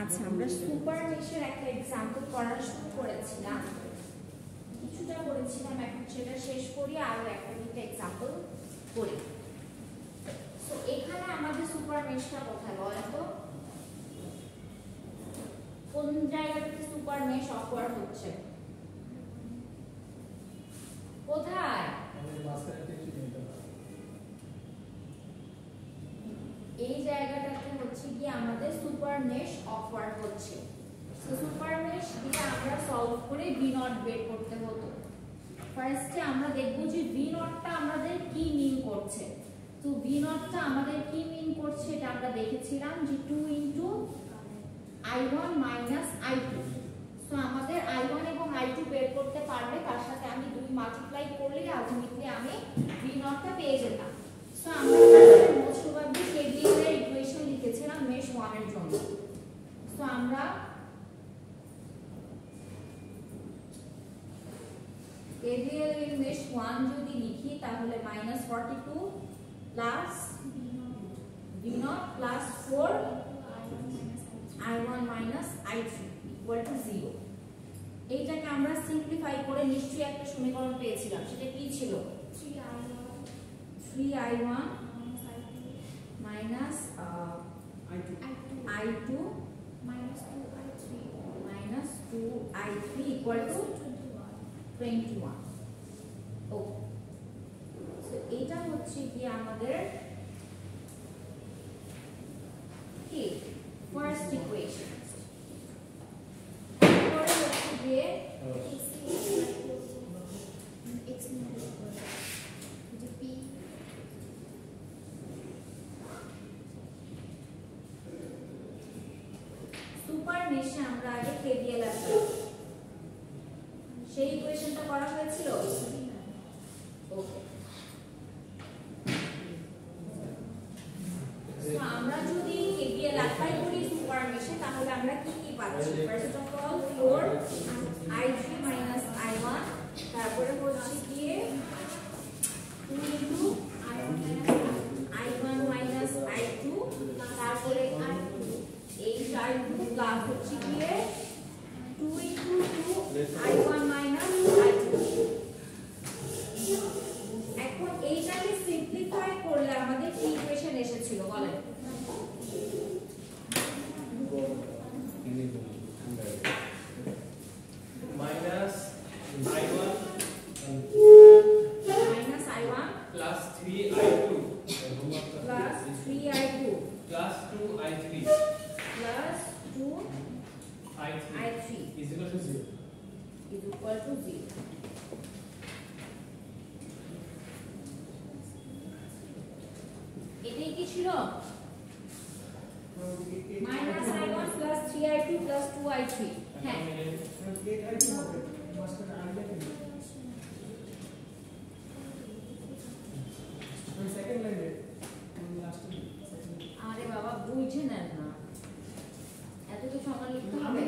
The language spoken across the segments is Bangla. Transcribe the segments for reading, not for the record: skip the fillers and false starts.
আচ্ছা, আমরা সুপার মেশের একটা এক্সাম্পল করা শুরু করেছিলাম, কিছুটা করেছিলাম, এখন সেটা শেষ করি, আরো একটা দুটো এক্সাম্পল করি। তো এখানে আমাদের সুপার মেশটা কোথায় বলেন তো? কোন জায়গাটাতে সুপার মেশ অকওয়ার্ড হচ্ছে? কোথায়? এই জায়গাটাতে হচ্ছে কি আমাদের সুপার মেশ অকওয়ার্ড হচ্ছে। তো সুপার মেশ দিয়ে আমরা সলভ করে ভি নট বের করতে হতো। ফার্স্টে আমরা দেখব যে ভি নটটা আমাদের কি মিন করছে। তো ভি নটটা আমাদের কি মিন করছে এটা আমরা দেখেছিলাম যে 2 into i1 minus i2। So আমাদের i1 এবং i2 বের করতে পারলে তার সাথে আমি 2 মাল্টিপ্লাই করলে আলটিমেটলি আমি ভি নটটা পেয়ে যেতাম। সো আমরা মোস্ট প্রবাবলি কেভিএল এর ইকুয়েশন লিখেছিলাম মেশ 1 এর জন্য। সো আমরা কেভিএল এর মেশ 1 যদি লিখি তাহলে -42 plus v0 plus 4 i1 minus i3 equal to 0। এইটাকে আমরা সিম্পলিফাই করে নিশ্চয়ই একটা সমীকরণ পেয়েছিলাম, সেটা কি ছিল? 3i1 minus i2 minus 2i3 equal to 21। Okay, so এটা হচ্ছে কি আমাদের কি first equation। পরে হচ্ছে যে সুপার মেশে আমরা আগে কেভিএল অ্যাপ্লাই, সেই ইকুয়েশনটা করা হয়েছিল। ওকে, সো আমরা যদি কেভিএল অ্যাপ্লাই করি সুপার মেশে তাহলে আমরা কি কি পাচ্ছি? First of all 4i3 minus i1, তারপরে হচ্ছে গিয়ে 2 into i1 minus i2, তারপরে এই i2 প্লাস হচ্ছে গিয়ে 2 into 2i1 minus i2। এখন এইটাকে সিম্পলিফাই করলে আমাদের কি ইকুয়েশন এসেছিল বলেন? minus i1 plus 3i2 plus 3i2 plus 2i3 plus 2i3 is equal to 0 is equal to 0। এটাই কি ছিল? minus i1 plus 3i2 plus 2i3। হ্যাঁ, আরে বাবা বুঝে নেন না, এত কিছু আমার লিখতে হবে?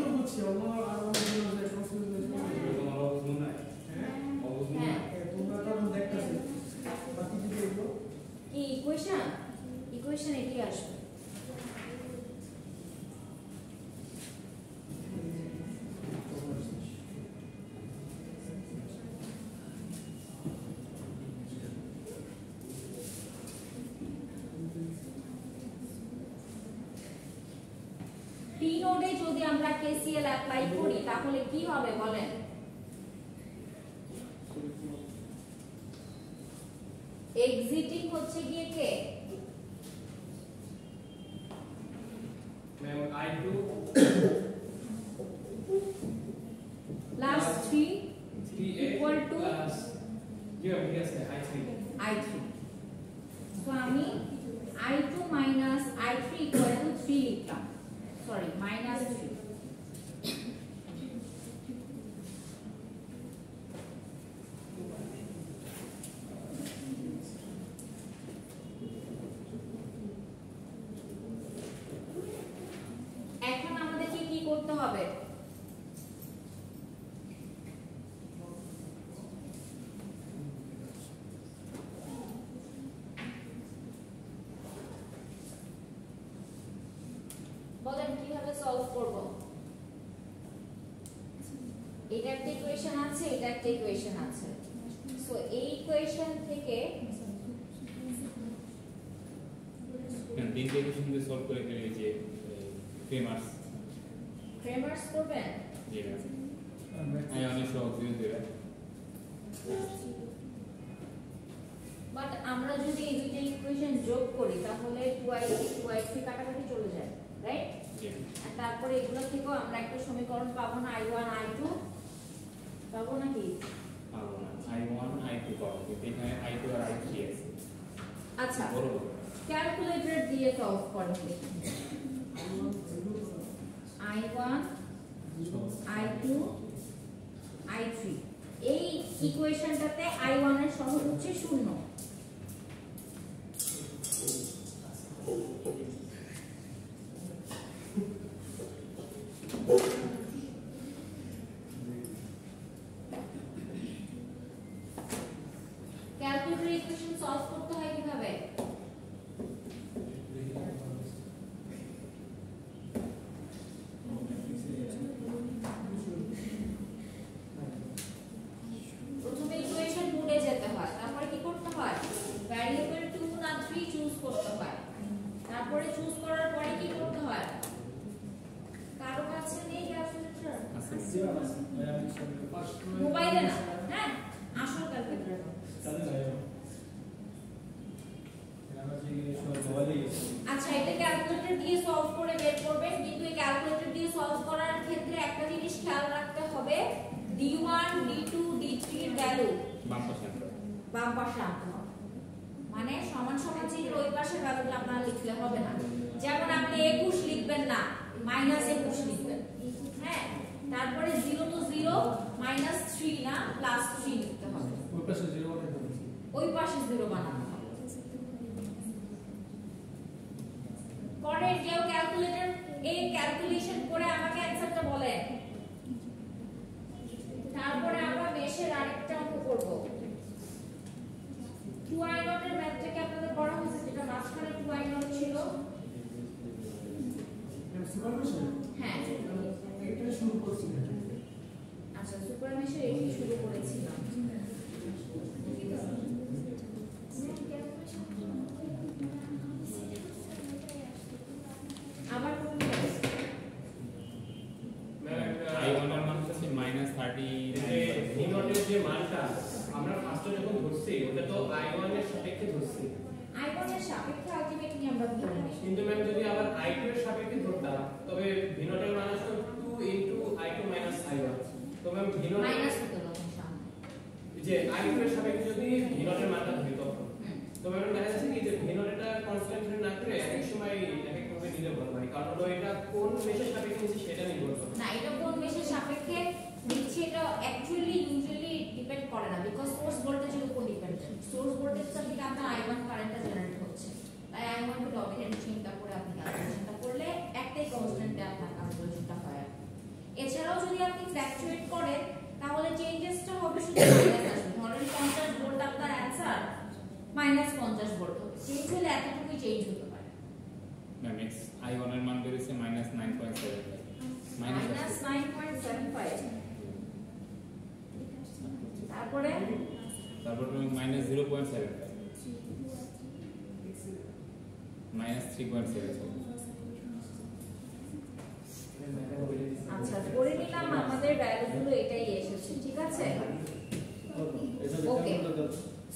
হ্যাঁ, কি ইকুয়েশন? ইকুয়েশন এটি আসবে। টি নোডে যদি আমরা কেসিএল অ্যাপ্লাই করি তাহলে কি হবে বলেন? এক্সিটিং হচ্ছে গিয়ে কে? Ma'am i2 plus 3 equal to plus yes i3। so আমি i2 minus i3 equal to 3 লিখতাম, সরি minus 3। এখন আমাদেরকে কি করতে হবে? বলেন কিভাবে সলভ সলভ করব। এটা একটা ইকুয়েশন আছে, এটা একটা ইকুয়েশন আছে। সো এই ইকুয়েশন থেকে তিনটে ইকুয়েশন দিয়ে সলভ করে ফেলে যে ক্রেমার্স করবেন। জি আয়নের সহগ দিয়ে দেবে। বাট আমরা যদি এই দুইটা ইকুয়েশন যোগ করি তাহলে 2i3 কাটাকাটি চলে যায়, রাইট? আর তারপরে এগুলো থেকেও আমরা একটা সমীকরণ পাবো না, i1 i2 পাবো নাকি? পাবো না, i1 i2 পাবো, কিন্তু এখানে i2 আর i3 আছে। আচ্ছা, বরাবর ক্যালকুলেটর দিয়ে সলভ করেন দেখি। i1 i2 i3 এই ইকুয়েশনটাতে i1 এর সহগ হচ্ছে 0। ক্যালকুলেটর ইকুয়েশন সলভ করতে হয় কিভাবে? প্রথমে ইকুয়েশন মোডে যেতে হয়, তারপরে কি করতে হয়? ভ্যারিয়েবল 2 না 3 চুজ করতে হয়। তারপরে চুজ করার পরে কি করতে হয়? কারো কাছে নেই ক্যালকুলেটর? মোবাইলে না, হ্যাঁ আসল ক্যালকুলেটর। আচ্ছা, এটা ক্যালকুলেটর দিয়ে সলভ করে বের করবেন, কিন্তু এই ক্যালকুলেটর দিয়ে সলভ করার ক্ষেত্রে একটা জিনিস খেয়াল রাখতে হবে, d1 d2 d3 এর ভ্যালু বাম পাশে আনতে হবে। মানে সমান সমান চিহ্নের ওই পাশের ভ্যালুটা আপনারা লিখলে হবে না। যেমন আপনি 21 লিখবেন না, -21 লিখবেন, হ্যাঁ? তারপরে 0 to 0 -3 না +3 লিখতে হবে। ওই পাশে 0 বানাতে হবে। পরে কেউ ক্যালকুলেটর এই ক্যালকুলেশন করে আমাকে অ্যানসারটা বলেন। তারপরে আমরা মেশের আরেকটা অঙ্ক করব। 2i0 এর ম্যাথটাকে আপনাদের পড়া হয়েছে, যেটা মাঝখানে 2i0 ছিল। হ্যাঁ, এটা শুরু করছিলেন। আচ্ছা, সুপার মেশে এই শুরু করেছিলাম। আবার কোন i1 এর মান হচ্ছে -39 যে মানটা আমরা ফার্স্টে যখন ধরছি ওটা তো i1 এর সাপেক্ষে ধরছি। i1 এর সাপেক্ষে আলটিমেটলি আমরা ধরে নিই। কিন্তু ম্যাম যদি আবার i2 এর সাপেক্ষে ধরতাম তবে v0 এর মান আসতো 2 * i2 - i1। তো ম্যাম v0 মাইনাস হতো তখন সামনে। যে i2 এর সাপেক্ষে যদি v0 এর মানটা ধরি তখন তো ম্যাম দেখা যাচ্ছে কি যে v0 এটা কনস্ট্যান্ট ধরে না করে এক সময় এক ভাবে নিলে ভালো হয়, কারণ হলো এটা কোন মেশের সাপেক্ষে নিচ্ছে সেটা নির্ভর করে না, এটা কোন মেশের সাপেক্ষে নিচ্ছে এটা অ্যাকচুয়ালি ইউজুয়ালি ডিপেন্ড করে না, বিকজ সোর্স ভোল্টেজের উপর ডিপেন্ড করে। সোর্স ভোল্টেজটা থেকে আপনার i1 কারেন্টটা জেনারেট হচ্ছে, তাই i1 কে ডমিনেন্ট চিন্তা করে আপনি ক্যালকুলেশনটা করলে একটাই কনস্ট্যান্টে আপনার ক্যালকুলেশনটা হয়। এছাড়াও যদি আপনি ফ্ল্যাকচুয়েট করেন তাহলে চেঞ্জেসটা হবে শুধু মাইনাস আসবে। ধরেন 50 ভোল্ট আপনার অ্যানসার -50 ভোল্ট হবে, চেঞ্জ হলে এতটুকুই চেঞ্জ হতে পারে। ম্যাম i1 এর মান বেরিয়েছে -9.75 -9.75। তারপরে -0.75 -3.77। আচ্ছা, ধরে নিলাম আমাদের ভ্যালুগুলো এটাই এসেছে, ঠিক আছে? ওকে,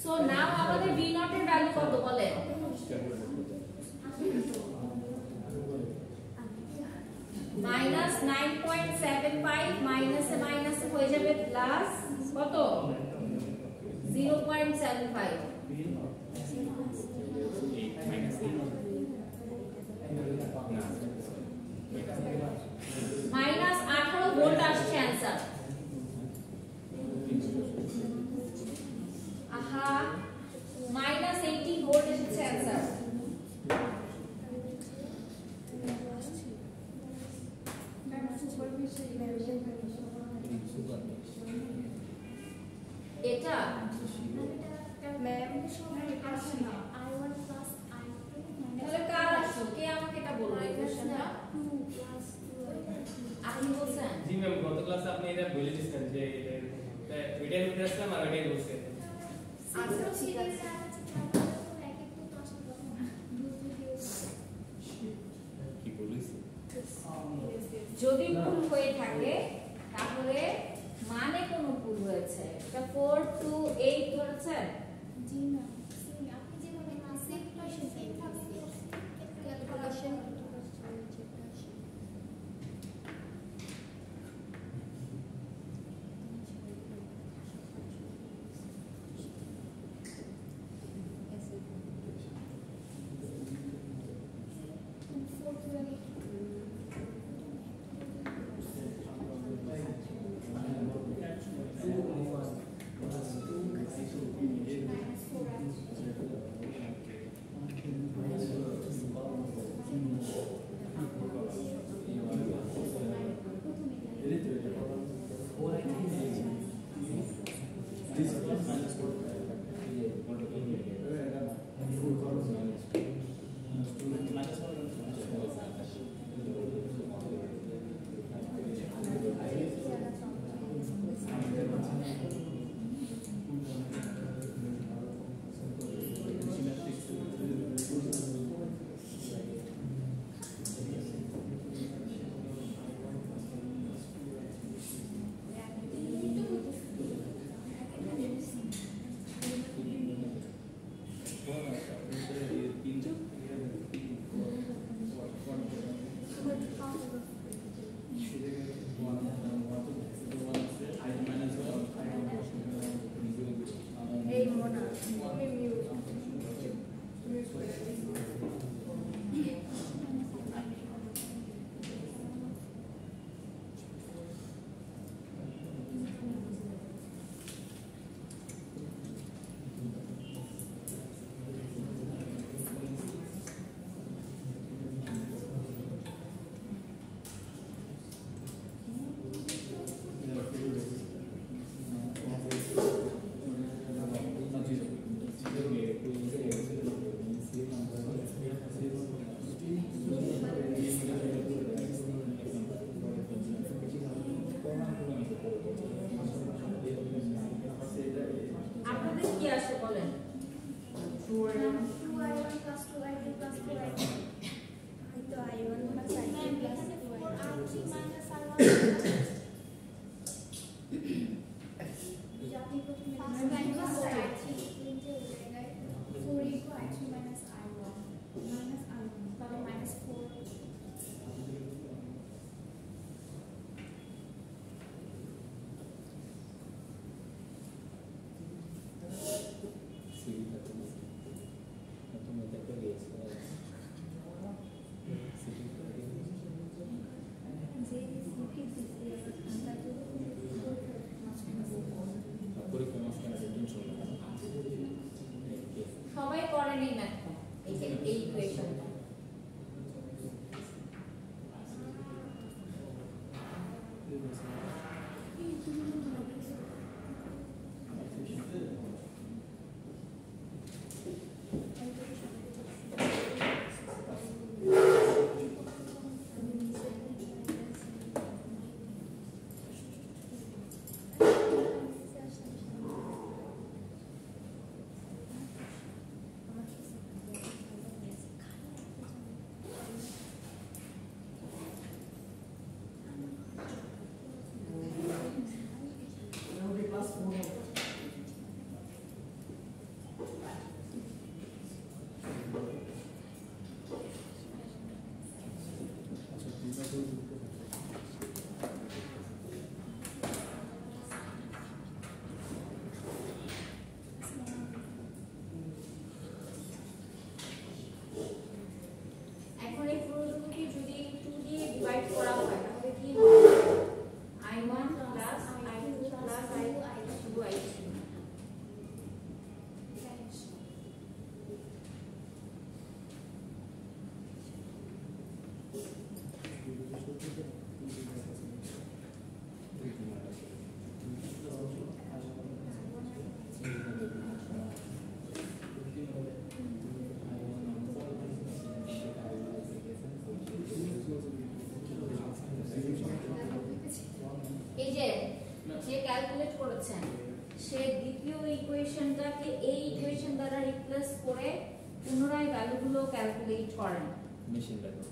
সো নাও আমাদের v0 এর ভ্যালু কত বলেন? -9.75 মাইনাসে মাইনাসে হয়ে যাবে প্লাস কত? 0.75। -18 ভোল্ট আসছে অ্যানসার। আহা, -80 ভোল্ট এসেছে অ্যানসার। এটা তাহলে কার আসলো? কে আমাকে এটা বললো? ইকুয়েশনটা আপনি বলছেন জি ম্যাম, গত ক্লাসে আপনি এটা বলে দিয়েছেন যে এটা লিখে আসলাম আর এটাই বলছে। আচ্ছা ঠিক আছে কি বলিস? যদি ভুল হয়ে থাকে তাহলে মানে কোনো ভুল হয়েছে। এটা 4 to 8 ধরেছেন। জি না আপনি যেভাবে সেভ পাশে সেভ থাকবে ক্যালকুলেশন আপনাদের কি আসে বলেন? 2i1 plus 2i2 plus 4i2 তো i1 plus i2 plus 4i3 minus i1 আপনি প্রথমে minus i3 নিচে হয়ে যায় 4 into i3 minus i1 তাহলে minus 4 সবাই করেন এই ম্যাথটা, এই ইকুয়েশনটা। ক্যালকুলেট করেছেন সে দ্বিতীয় ইকুয়েশনটাকে এই ইকুয়েশন দ্বারা রিপ্লেস করে পুনরায় ভ্যালুগুলো ক্যালকুলেট করেন। মেশিন লাগবে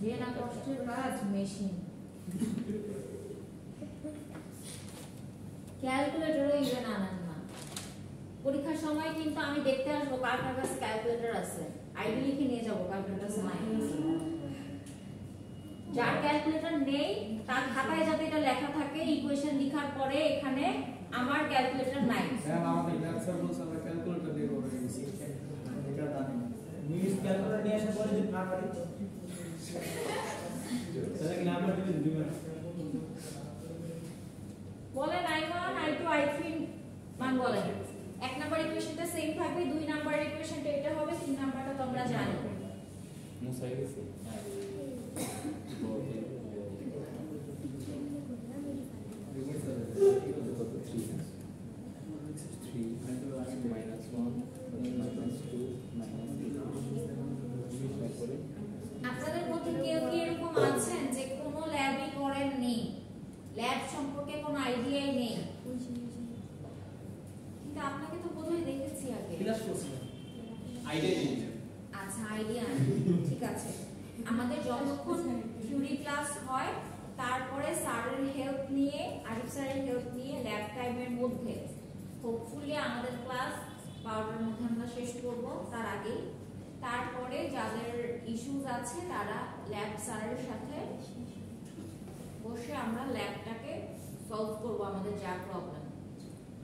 যে না কষ্টের কাজ মেশিন ক্যালকুলেটরও ইভেন আনেন না। পরীক্ষার সময় কিন্তু আমি দেখতে আসবো কার কার কাছে ক্যালকুলেটর আছে, আইডি লিখে নিয়ে যাবো কার কার কাছে নাই। যার ক্যালকুলেটর নেই তার খাতায় যাতে এটা লেখা থাকে ইকুয়েশন লেখার পরে এখানে আমার ক্যালকুলেটর নাই। ম্যাম আমাদের ম্যাথ স্যার বলছে আমরা ক্যালকুলেটর দিয়ে করব এটা জানি মিস ক্যালকুলেটর নিয়ে আসার পরে যদি না পারি তাহলে কি নাম্বার দিবেন বলেন I1 I2 I3 মান বলেন। এক নাম্বার ইকুয়েশনটা সেম থাকবে, দুই নাম্বার ইকুয়েশনটা এটা হবে, তিন নাম্বারটা তোমরা জানো। মুসাই গেছে আপনাদের মধ্যে কেউ কি এরকম আছেন যে কোনো ল্যাবই করেননি, ল্যাব সম্পর্কে কোনো আইডিয়াই নেই? কিন্তু আপনাকে তো বোধহয় দেখেছি আগে। ক্লাস করছি আইডিয়া দিয়েছে। আচ্ছা আইডিয়া, ঠিক আছে। আমাদের যতক্ষণ থিওরি ক্লাস হয় তারপরে স্যারের হেল্প নিয়ে, আরিফ স্যারের হেল্প নিয়ে ল্যাব টাইমের মধ্যে হোপফুলি আমাদের ক্লাস 12টার মধ্যে আমরা শেষ করব, তার আগেই। তারপরে যাদের ইস্যুস আছে তারা ল্যাব স্যারের সাথে বসে আমরা ল্যাবটাকে সলভ করব, আমাদের যা প্রবলেম।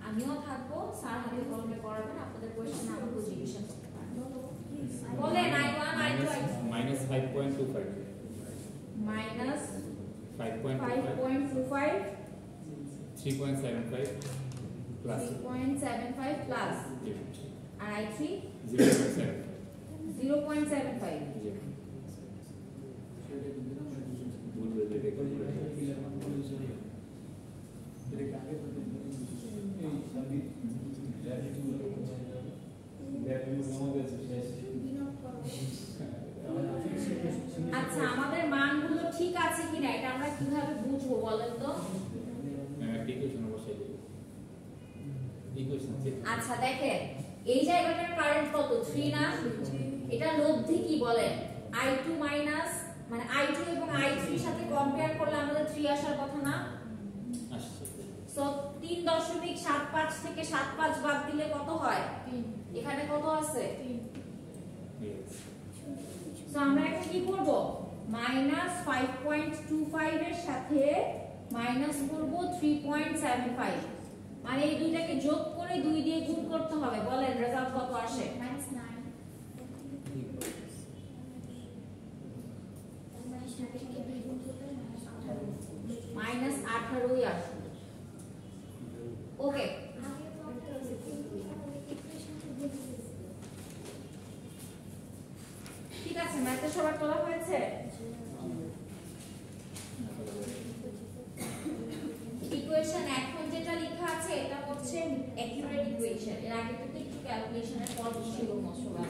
আমিও থাকবো, স্যার হাতে কলমে করাবেন, আপনাদের কোয়েশ্চেন আমাকে জিজ্ঞাসা করতে পারেন। বলেন I1 I2 minus 5.25 minus 5.25 5.25 3.75 plus 3.75 plus আর I3 0.7 0.75 আচ্ছা আমাদের মানগুলো ঠিক আছে কিনা এটা আমরা কিভাবে বুঝবো বলেন তো? আচ্ছা দেখেন এই জায়গাটার কারেন্ট কত 3 না, এটা লব্ধি কি বলেন I2 মাইনাস মানে I2 এবং I3 এর সাথে কম্পেয়ার করলে আমাদের 3 আসার কথা না? আসছে সো 3.75 থেকে 75 বাদ দিলে কত হয়? এখানে কত আছে? সো আমরা এখন কি করব? -5.25 এর সাথে মাইনাস করব 3.75, মানে এই দুইটাকে যোগ করে 2 দিয়ে গুণ করতে হবে। বলেন রেজাল্ট কত আসে? -9 -18ই আসে। ওকে ঠিক আছে, ম্যাথে সবার তোলা হয়েছে? ইকুয়েশন এখন যেটা লেখা আছে এটা হচ্ছে অ্যাকিউরেট ইকুয়েশন, এর আগে তো একটু ক্যালকুলেশনের পদ ছিল মশলা।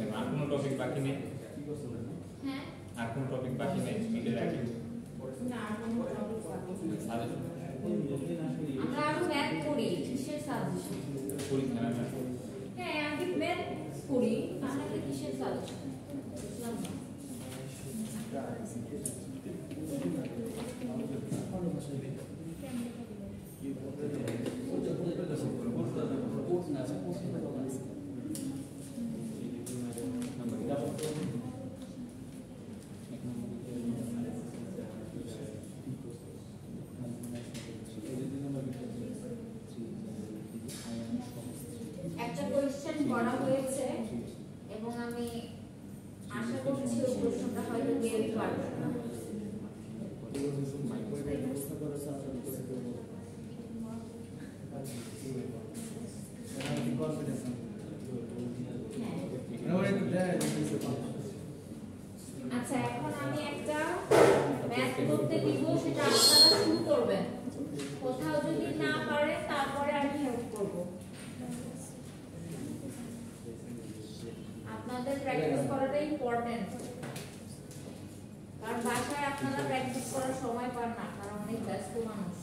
আর কোনো টপিক বাকি নেই? হ্যাঁ আর কোনো টপিক বাকি নেই মিলে রাখি না আর কোনো টপিক বাকি নেই। সাজেশন আমরা আরো ম্যাথ করি, কিসের সাজেশন? পরীক্ষা না হ্যাঁ আগে ম্যাথ করি, তাহলে কিসের সাজেশন? একটা কোয়েশ্চেন করা হয়েছে এবং আমি আশা করছি ওই প্রশ্নটা হয়তো কেউই পারবে না। আচ্ছা, এখন আমি একটা ম্যাথ করতে দিব, সেটা আপনারা শুরু করবেন। কোথাও যদি না পারেন তারপরে আমি হেল্প করব। আপনাদের প্র্যাকটিস করাটা ইম্পর্টেন্ট, কারণ বাসায় আপনারা প্র্যাকটিস করার সময় পান না, কারণ অনেক ব্যস্ত মানুষ।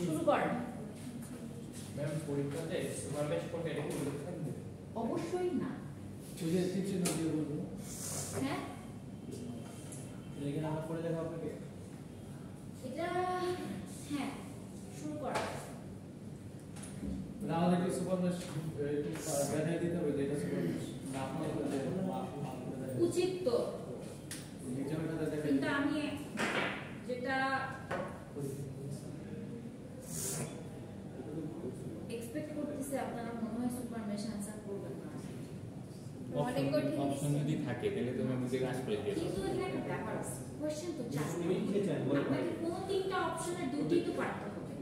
শুরু করেন। ম্যাম পরীক্ষাতে সুপার ম্যাচ কোনটা এটা কি উল্লেখ থাকবে? অবশ্যই না। হ্যাঁ, लेकिन आप पढ़े देखा आपके এটা হ্যাঁ শুরু করেন। আমাদের কি সুপার ম্যাচ একটু জানিয়ে দিতে হবে যেটা সুপার ম্যাচ না আপনার উচিত তো, এক্সামের খাতা দেখে কিন্তু আমি যেটা এক্সপেক্ট করতেছি আপনারা মনে হয় সুপার ম্যাচ আনসার করবেন না। অনেক কঠিন অপশন যদি থাকে তাহলে তুমি বুঝে কাজ করে দিও। কিন্তু এখানে একটা ব্যাপার আছে, কোশ্চেন তো চারটা, আপনাকে কোন তিনটা অপশনের দুটি তো পারতে হবে।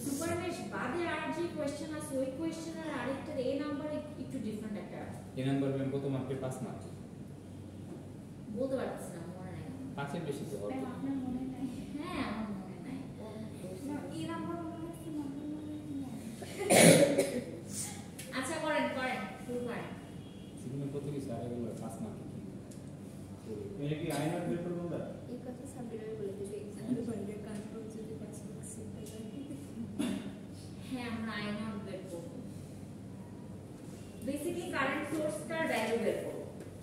সুপার ম্যাচ বাদে আর যে কোশ্চেন আছে ওই কোশ্চেনের আরেকটার এ নাম্বার একটু ডিফারেন্ট একটা এই নাম্বার ম্যাম কত মার্কে 5 মার্ক? বলতে পারতেছি না, মনে নাই। 5 এর বেশি তো হবে। আপনার মনে নাই? হ্যাঁ, আমার মনে নাই। এই নাম্বার মনে আছে, নাম্বার মনে নাই। আচ্ছা, করেন করেন, শুরু করেন। সিগন্যাল কত কিছু আর এগুলো 5 মার্কে কি? ये কি আইন আর বের করব আমরা এই কথা সাবিরের বলে দিবে এক্সাম্পল করে কন্ট্রোল যদি পাস করছে হ্যাঁ, আমরা আই নট বের করব। বেসিক্যালি কারেন্ট সোর্সটার ভ্যালু বের করব।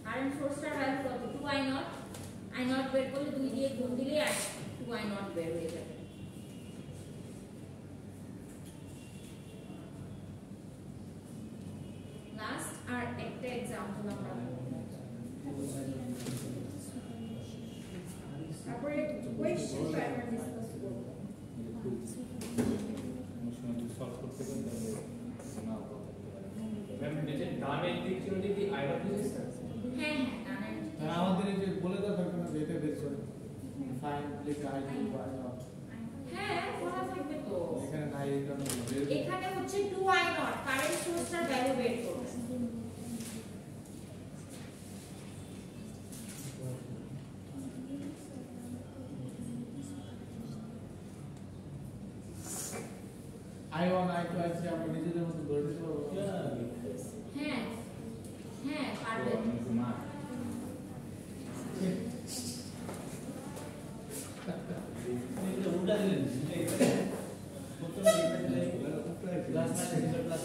কারেন্ট সোর্সটার ভ্যালু কত? 2i not. আই নট বের করলে 2 দিয়ে গুণ দিলে 2i নট বের হয়ে যাবে। লাস্ট আর একটা एग्जांपल আমরা তারপরে কোয়েশ্চেন পেপার ডিসকাস করব। সলভ করতে গেলে তাহলে নাও কথা বলতে পারে। ম্যাম নিচে ডানের দিক ছিল কি আইডা বুঝেছেন? হ্যাঁ হ্যাঁ, ডানের আর আমাদের এই যে বলে দাও কেন যেটা বের করে ফাইন ক্লিক আইডি বাই নাও হ্যাঁ, বলা থাকবে তো। এখানে নাই এই কারণে বের এখানে হচ্ছে 2i নট, কারেন্ট সোর্সটার ভ্যালু বের করব। i1 i2 i3 আমরা নিজেদের মতো ধরে দিতে পারবো হ্যাঁ হ্যাঁ, পারবেন। মার্ক এটা উল্টা দিলেন প্রথম এটা দিলে প্লাস মাইনাস প্লাস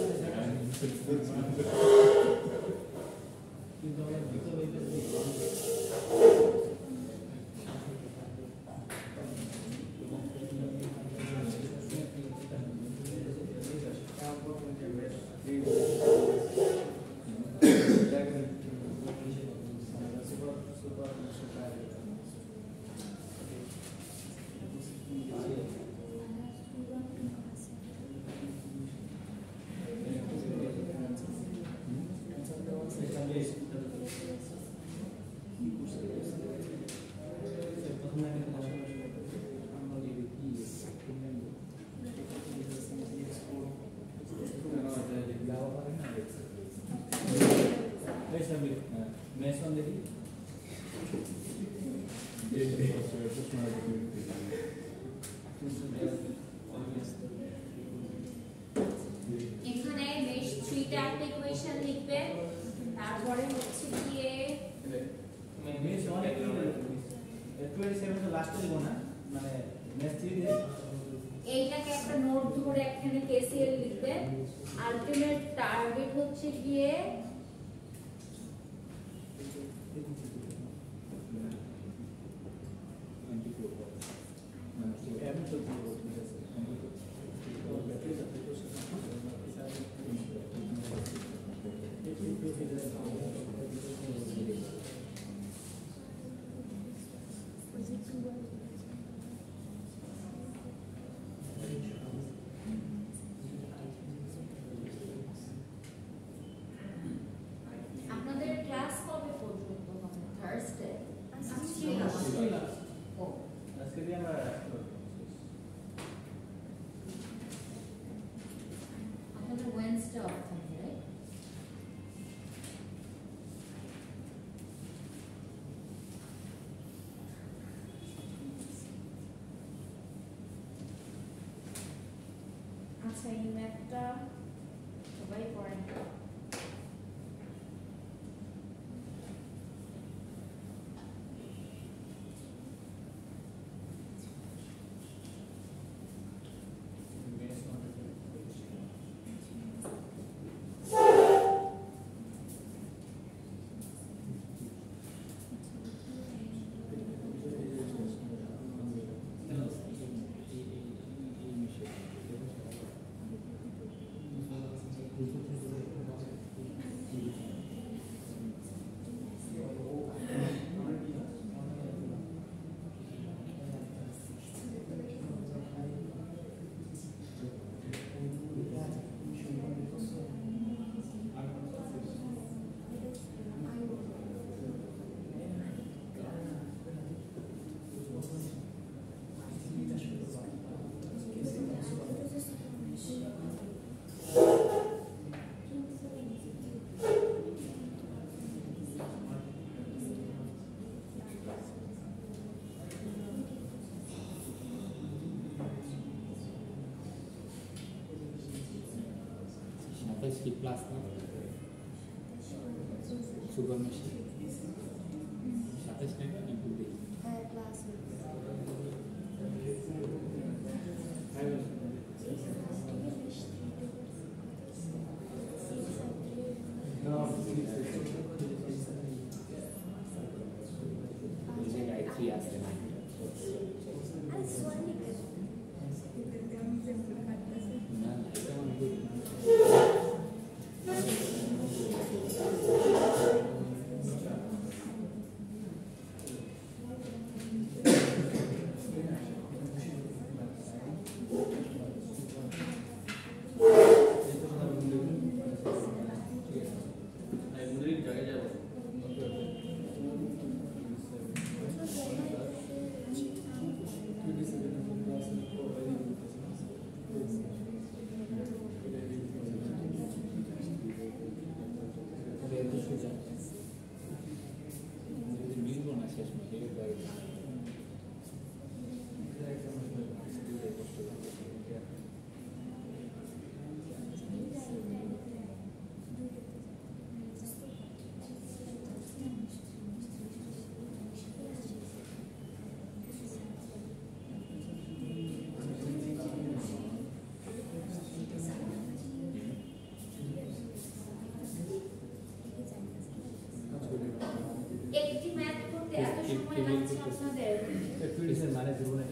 কিন্তু আমরা ভিতরে এখানে মেশ 3 টা একটা ইকুয়েশন লিখবে তারপরে হচ্ছে গিয়ে মেশ 1 27 তো লাস্টে দিব না মানে মেশ 3 দিয়ে এইটাকে একটা নোট ধরে এখানে কেসিএল লিখবে আলটিমেট টার্গেট হচ্ছে গিয়ে আপনাদের ক্লাস কবে পর্যন্ত হবে থার্সডে ও আজকে দিয়ে আমরা আপনাদের ওয়েডনেসডে অফ থাকবে রাইট আচ্ছা এই ম্যাথটা সবাই পড়েন কি প্লাস না সুগার মেশিন 27 টাকা ইনটু দিই হ্যাঁ ক্লাস এই জায়গায় 3 আছে না আর সোয়ানি না এটা মানে মিলবো না শেষ মাসে একটি ম্যাথ করতে এত সময় লাগছে আপনাদের ফিল্ডের মানে জীবনে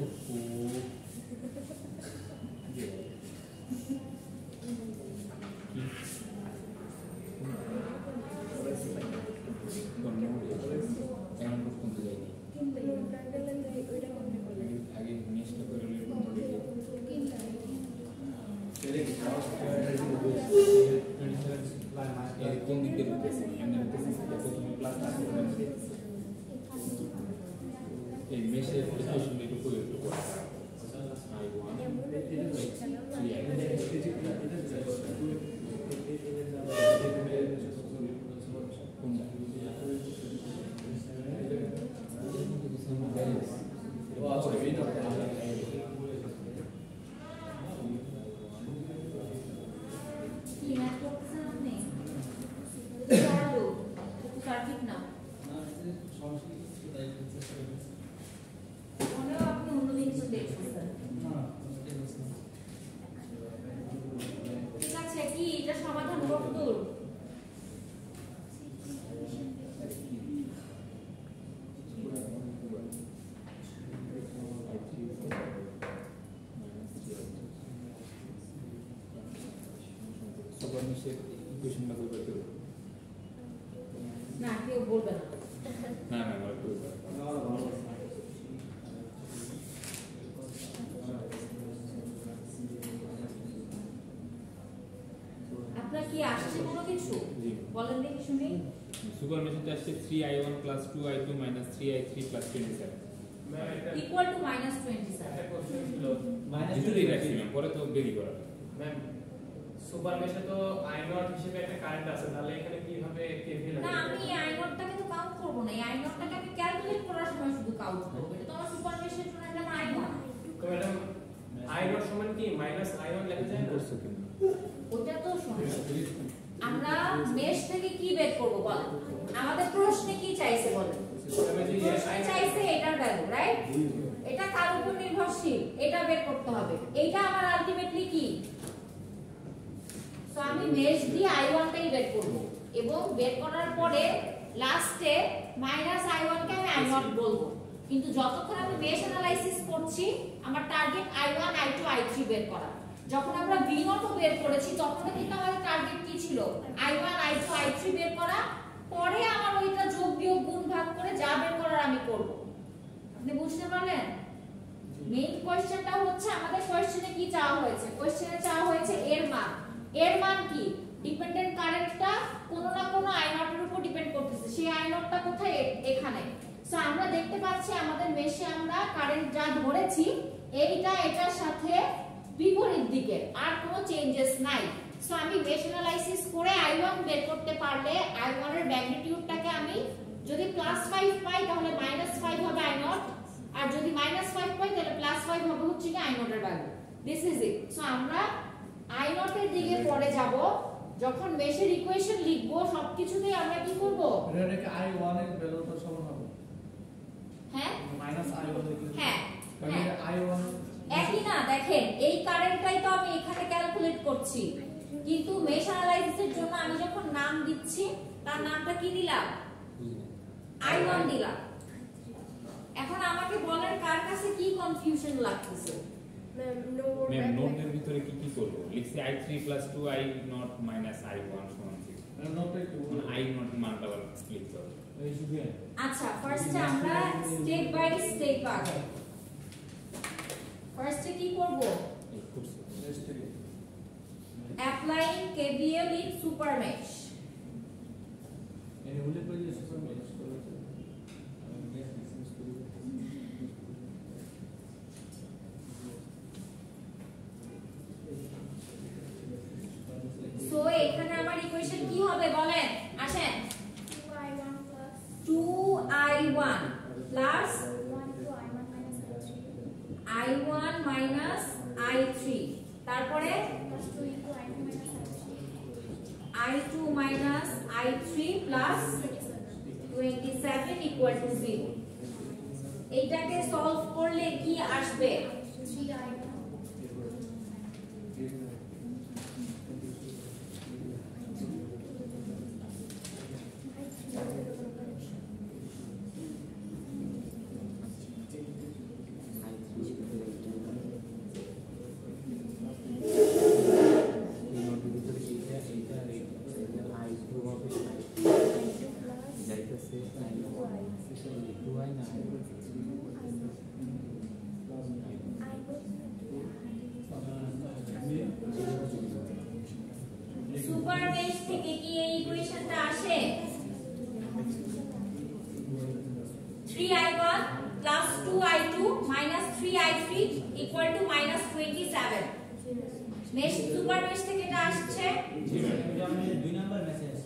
আগে নেক্সট করে কোন দিকে equation need to put it to what? I1 কি ম্যাথ করতেছেন আপনি? চলো সার্কিট না মনেও আপনি অন্য কিছু দেখতেছেন। ঠিক আছে, কি এটা সমাধান কতদূর? ইকুয়েশনটা করতে হবে না কেউ বলবে না। না না না আপনার কি আসছে কোনো কিছু জি। বলেন দেখি শুনি। সুপার মেশিনটা আসছে 3i1 + 2i2 - 3i3 + 27 ম্যাম এটা ইকুয়াল টু -27। একটা কোশ্চেন ছিল দুটোই রাখছি ম্যাম, পরে তো বেরি করা ম্যাম সুপার মেশে তো আই নট হিসেবে একটা কারেন্ট আছে, তাহলে এখানে কিভাবে কেভিএল না আমি এই আই নটটাকে তো কাউন্ট করব না, এই আই নটটাকে আমি ক্যালকুলেট করার সময় শুধু কাউন্ট করব। এটা তো আমার সুপার মেশের জন্য এটা আই নট। তো ম্যাডাম আই নট সমান কি মাইনাস আই নট লেখা যায় না? ওটা তো শুনুন, আমরা মেশ থেকে কি বের করব বলেন? আমাদের প্রশ্নে কি চাইছে বলেন? তবে যে প্রশ্নে চাইছে এটার ভ্যালু, রাইট? এটা কার উপর নির্ভরশীল? এটা বের করতে হবে। এইটা আমার আলটিমেটলি কি? সো আমি মেশ দিয়ে i1 টাই বের করব এবং বের করার পরে লাস্টে -i1 কে আমি i0 বলবো। কিন্তু যতক্ষণ আমি মেশ অ্যানালাইসিস করছি আমার টার্গেট i1 i2 i3 বের করা। যখন আমরা v0 ও বের করেছি তখন কিন্তু আমাদের টার্গেট কি ছিল? i1 i2 i3 বের করা, পরে আমার ওইটা যোগ বিয়োগ গুণ ভাগ করে যা বের করার আমি করব। আপনি বুঝতে পারলেন? মেইন কোশ্চেনটা হচ্ছে আমাদের কোশ্চেনে কি চাওয়া হয়েছে? কোশ্চেনে চাওয়া হয়েছে এর মান। এর মান কি? ডিপেন্ডেন্ট কারেন্টটা কোনো না কোনো i0 এর উপর ডিপেন্ড করতেছে। সেই i0 টা কোথায়? এখানে। সো আমরা দেখতে পাচ্ছি আমাদের মেশে আমরা কারেন্ট যা ধরেছি এইটা এটার সাথে বিপরীত দিকে, আর কোনো চেঞ্জেস নাই। সো আমি মেশ অ্যানালাইসিস করে i1 বের করতে পারলে i1 এর ম্যাগনিটিউডটাকে আমি যদি +5 পাই তাহলে -5 হবে i0, আর যদি -5 পাই তাহলে +5 হবে হচ্ছে কি i0 এর value. This is it. So আমরা i0 এর দিকে পরে যাব, যখন মেশের ইকুয়েশন লিখবো সবকিছুতেই আমরা কি করব? এটাকে i1 এর ভ্যালুটা সমান হবে হ্যাঁ -i1 লিখলে হ্যাঁ মানে হ্যাঁ i1 একই না। দেখেন এই কারেন্টটাই তো আমি এখানে ক্যালকুলেট করছি, কিন্তু মেশ অ্যানালাইসিসের জন্য আমি যখন নাম দিচ্ছি তার নামটা কি দিলাম? i1 দিলাম। এখন আমাকে বলেন কার কাছে কি কনফিউশন লাগতেছে? ম্যাম নোটের ভিতরে কি কি করব? লিখছি i3 + 2i0 - i1 সমান 6 নোটটা একটু মানে i0 মানটা আবার লিখতে হবে। এই শুধু আচ্ছা ফার্স্টে আমরা স্টেপ বাই স্টেপ আগাই। ফার্স্টে কি করব? এই করছি applying KVL in super mesh. এনে উল্লেখ করে দিয়েছে সুপার মেশ করেছে সো এখানে আমার ইকুয়েশন কি হবে বলেন? আসেন। 2i1 plus i1 minus i3 তারপরে i2 minus i3 plus 27 equal to 0। এইটাকে সলভ করলে কি আসবে? সুপার মেশ থেকে কি এই ইকুয়েশনটা আসে? 3i1 plus 2i2 I3 equal to -27 mesh super mesh থেকে এটা আসছে দুই নাম্বার মেসেজ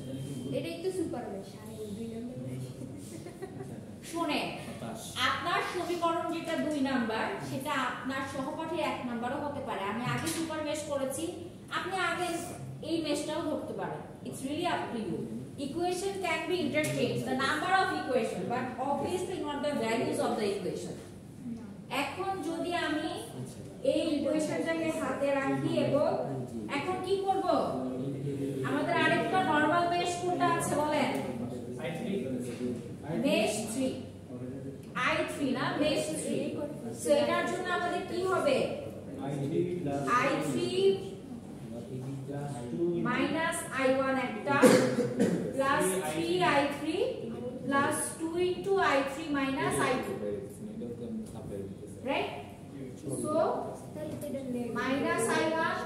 এটাই তো সুপার মেশ আর এই 2 নাম্বার মেশ শুনে আপনার সমীকরণ যেটা 2 নাম্বার সেটা আপনার সহপাঠীর 1 নাম্বারও হতে পারে আমি আগে সুপার মেশ করেছি আপনি আগে এই মেশটাও ধরতে পারেন it's really up to you equation can be interchanged the number of equation but obviously not the values of the equation এখন যদি আমি এই ইকুয়েশনটাকে হাতে রাখি এবং এখন কি করব আমাদের আরেকটা নরমাল মেশ কোনটা আছে বলেন মেশ 3 I3 না মেশ 3 সো এটার জন্য আমাদের কি হবে I3 minus I1 একটা plus 3I3 plus 2 into I3 minus I2 right so minus I1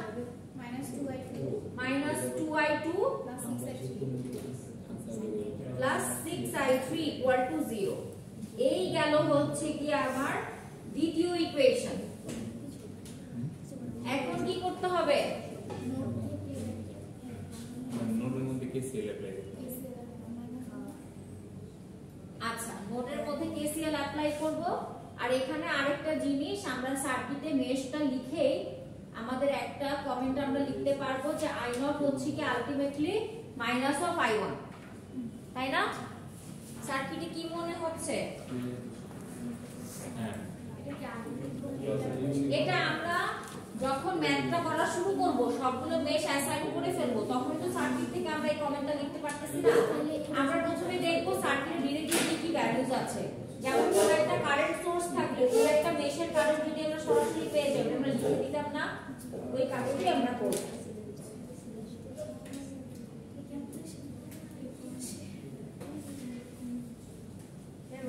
minus 2i2 minus 2I2 plus 6i3 plus 6I3 equal to 0 এই গেল হচ্ছে কি আমার দ্বিতীয় ইকুয়েশন এখন কি করতে হবে নোটের মধ্যে কেসিএল অ্যাপ্লাই আচ্ছা নোটের মধ্যে কেসিএল অ্যাপ্লাই করব আর এখানে আরেকটা জিনিস আমরা সার্কিটে মেশটা লিখেই আমাদের একটা কমেন্ট আমরা লিখতে পারবো যে I0 হচ্ছে কি আলটিমেটলি মাইনাস অফ I1 তাই না সার্কিটে কি মনে হচ্ছে হ্যাঁ এটা আমরা যখন ম্যাথটা করা শুরু করব সবগুলো মেশ অ্যাসাইন করে ফেলবো তখন তো সার্কিট থেকে আমরা এই কমেন্টটা লিখতে পারতেছি না আমরা প্রথমে দেখব সার্কিটের ডিরেক্টলি কি ভ্যালুজ আছে যেমন কোনো একটা কারেন্ট সোর্স থাকলে কোনো একটা মেশের কারেন্ট যদি আমরা সরাসরি পেয়ে যাই আমরা লিখে দিতাম না ওই কাজটি আমরা করব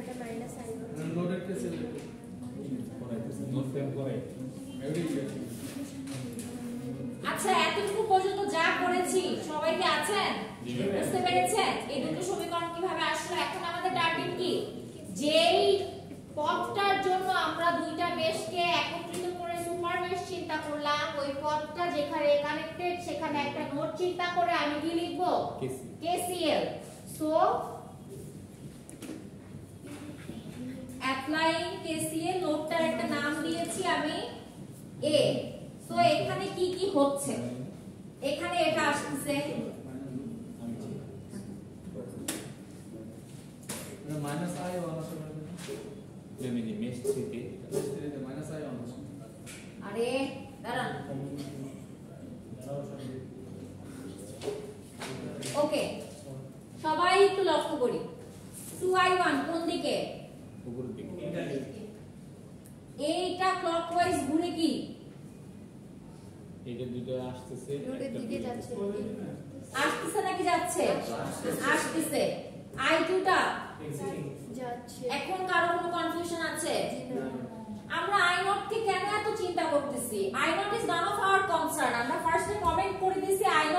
এটা minus i1 নোটের কেসে নোট ফ্রেম করে আচ্ছা এতটুকু পর্যন্ত যা করেছি সবাই কি আছেন জি। বুঝতে পেরেছেন এই দুটো সমীকরণ কিভাবে আসলো এখন আমাদের টার্গেট কি যেই পথটার জন্য আমরা দুইটা মেশকে একত্রিত করে সুপার মেশ চিন্তা করলাম ওই পথটা যেখানে কানেক্টেড সেখানে একটা নোড চিন্তা করে আমি কি লিখব কেসিএল সো অ্যাপ্লাইং কেসিএল নোডটার একটা নাম দিয়েছি আমি এ সো এখানে কি কি হচ্ছে এখানে এটা আসছে মাইনাস I1 আছে যেমনি মেশ থেকে মাইনাস I1 আরে দাঁড়ান ওকে সবাই একটু লক্ষ্য করি 2I1 কোন দিকে উপরের দিকে এইটা ক্লকওয়াইজ ঘুরে কি এটা দুটো আসতেছে নোটের দিকে যাচ্ছে আসতেছে নাকি যাচ্ছে আসতেছে I2 টা যাচ্ছে এখন কারো কোনো কনফিউশন আছে আমরা I0 কে কেন এত চিন্তা করতেছি I0 is none of our concern আমরা ফার্স্টে কমেন্ট করে দিয়েছি I0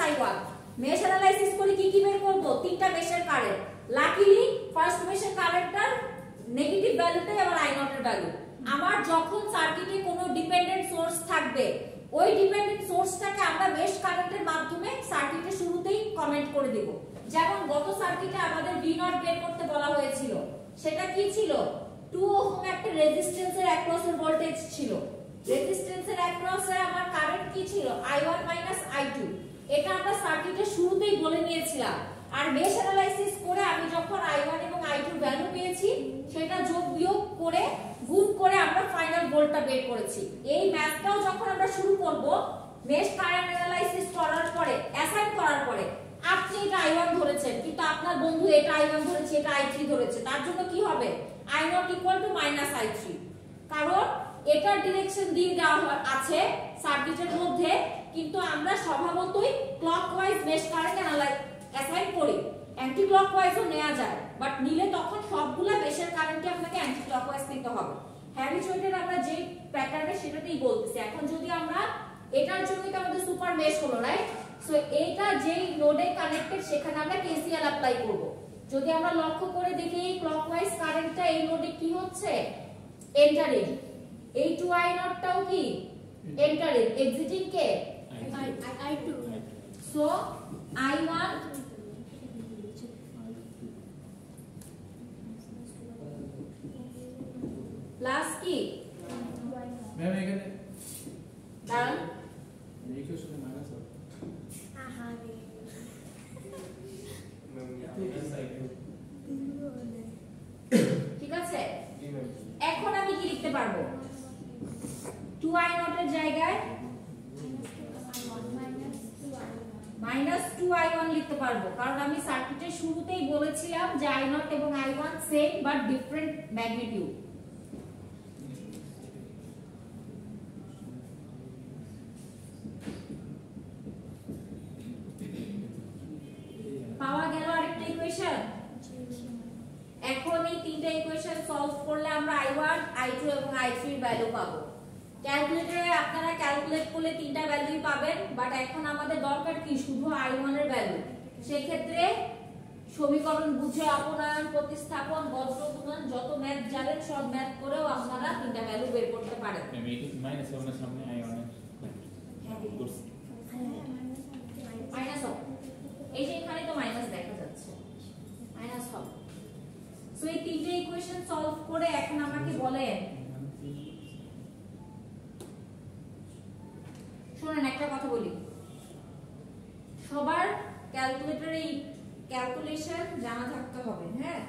-I1 মেশ অ্যানালাইসিস করে কি কি বের করব তিনটা মেশের কারেন্ট লাকিলি ফার্স্ট মেশের কারেন্টটার নেগেটিভ ভ্যালুটাই আবার I0 এর ভ্যালু আমার যখন সার্কিটে কোনো ডিপেন্ডেন্ট সোর্স থাকবে ওই ডিপেন্ডেন্ট সোর্সটাকে আমরা মেশ কারেন্টের মাধ্যমে সার্কিটের শুরুতেই কমেন্ট করে দেব যেমন গত সার্কিটে আমাদের V0 বের করতে বলা হয়েছিল সেটা কি ছিল 2 ওহম একটা রেজিস্ট্যান্সের অ্যাক্রসের ভোল্টেজ ছিল রেজিস্ট্যান্সের অ্যাক্রসে আমার কারেন্ট কি ছিল I1 I2 এটা আমরা সার্কিটের শুরুতেই বলে নিয়েছিলাম আর মেশ অ্যানালাইসিস করে আমি যখন I1 এবং I2 ভ্যালু পেয়েছি সেটা যোগ বিয়োগ করে গুণ করে আমরা ফাইনাল ভোল্টটা বের করেছি এই ম্যাথটাও যখন আমরা শুরু করব মেশ কারেন্ট অ্যানালাইসিস করার পরে অ্যাসাইন করার পরে আপনি এটা I1 ধরেছেন কিন্তু আপনার বন্ধু এটা I1 ধরেছে এটা I3 ধরেছে তার জন্য কি হবে I0 -I3 কারণ এটার ডিরেকশন দিয়ে দেওয়া আছে সার্কিটের মধ্যে কিন্তু আমরা স্বভাবতই ক্লকওয়াইজ মেশ কারেন্ট অ্যাসাইন করি অ্যান্টি ক্লকওয়াইজও নেওয়া যায় বাট নিলে তখন সবগুলা মেশের কারেন্টকে আপনাকে অ্যান্টি ক্লকওয়াইজ নিতে হবে হ্যাবিচুয়েটেড আমরা যে প্যাটার্নে সেটাতেই বলতেছি এখন যদি আমরা এটার জন্যই তো আমাদের সুপার মেশ হলো রাইট সো এইটা যেই নোডে কানেক্টেড সেখানে আমরা কেসিএল অ্যাপ্লাই করব যদি আমরা লক্ষ্য করে দেখি ক্লকওয়াইজ কারেন্টটা এই নোডে কি হচ্ছে এন্টারিং এই 2i নটটাও কি এন্টারিং, এক্সিটিং কে I2. সো i1 প্লাস কি ম্যাম এখানে কারণ ইকুয়েশনে মাইনাস হবে Aha. ঠিক আছে, এখন আমি কি লিখতে পারবো 2i নটের জায়গায় -2i1 লিখতে পারবো, কারণ আমি সার্কিটের শুরুতেই বলেছিলাম যে i0 এবং i1 same but different magnitude. পাওয়া গেল আরেকটা ইকুয়েশন। এখন এই তিনটা ইকুয়েশন সলভ করলে আমরা i1, i2 এবং i3 এর ভ্যালু পাবো। ক্যালকুলেটরে আপনারা ক্যালকুলেট করলে তিনটা ভ্যালুই পাবেন, বাট এখন আমাদের দরকার কি শুধু i1 এর ভ্যালু। সেই ক্ষেত্রে সমীকরণ বুঝে অপনয়ন, প্রতিস্থাপন, গড় গুণন যত ম্যাথ জানেন সব ম্যাথ করেও আপনারা তিনটা ভ্যালু বের করতে পারেন। আমি এটি মাইনাস ওয়ানের সামনে i1 এর করছি। মাইনাস হবে, এই যে এখানে তো মাইনাস দেখা যাচ্ছে, মাইনাস হবে। সো এই তিনটে ইকুয়েশন সলভ করে এখন আমাকে বলেন, শুনেন একটা কথা বলি, সবার ক্যালকুলেটরে ক্যালকুলেশন জানা থাকতে হবে। হ্যাঁ,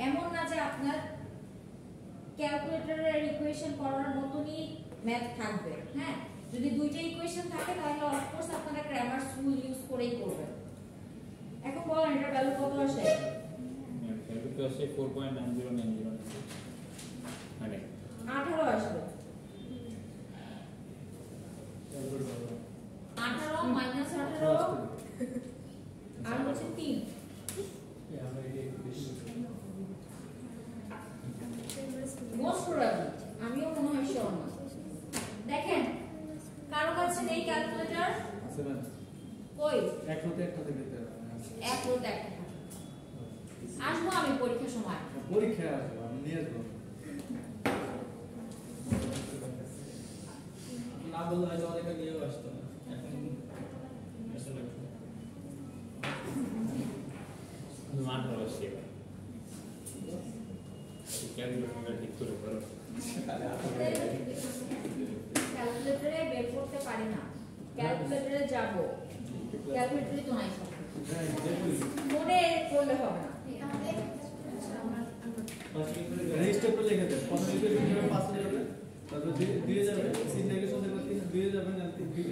এমন না যে আপনার ক্যালকুলেটরের ইকুয়েশন করার মতনই ম্যাথ থাকবে। হ্যাঁ, যদি দুইটা ইকুয়েশন থাকে তাহলে অফকোর্স আপনারা গ্রামার রুল ইউজ করেই করবেন। এখন বলেন এটা ভ্যালু কত আসে? ভ্যালু তো আসে 4.9090 মানে 18 আসবে। 18 মাইনাস 18 আর হচ্ছে 3। মোস্ট প্রবাবলি, আমিও মনে হয় শিওর না। দেখেন কারো কাছে নেই ক্যালকুলেটর? আছে না কই এক হতে দিতে হবে এক হতে একটা আসবো আমি পরীক্ষার সময়। পরীক্ষা আসবে আমি নিয়ে আসবো না বললে হয়তো অনেকে নিয়েও আসতো না এখন আসলে 18 আসছে এবার ক্যালকুলেটর ঠিক করে করো। ক্যালকুলেটরে বের করতে পারি না, ক্যালকুলেটরে যাব, ক্যালকুলেটরে তো নাই সব মনে করলে হবে না। রেজিস্টার করে লিখে দেন প্রথমে ইকুয়েশন পাস করবে তারপর দিয়ে যাবে সিনট্যাক্স দেখো তিন দিয়ে যাবেন আর তিন দিয়ে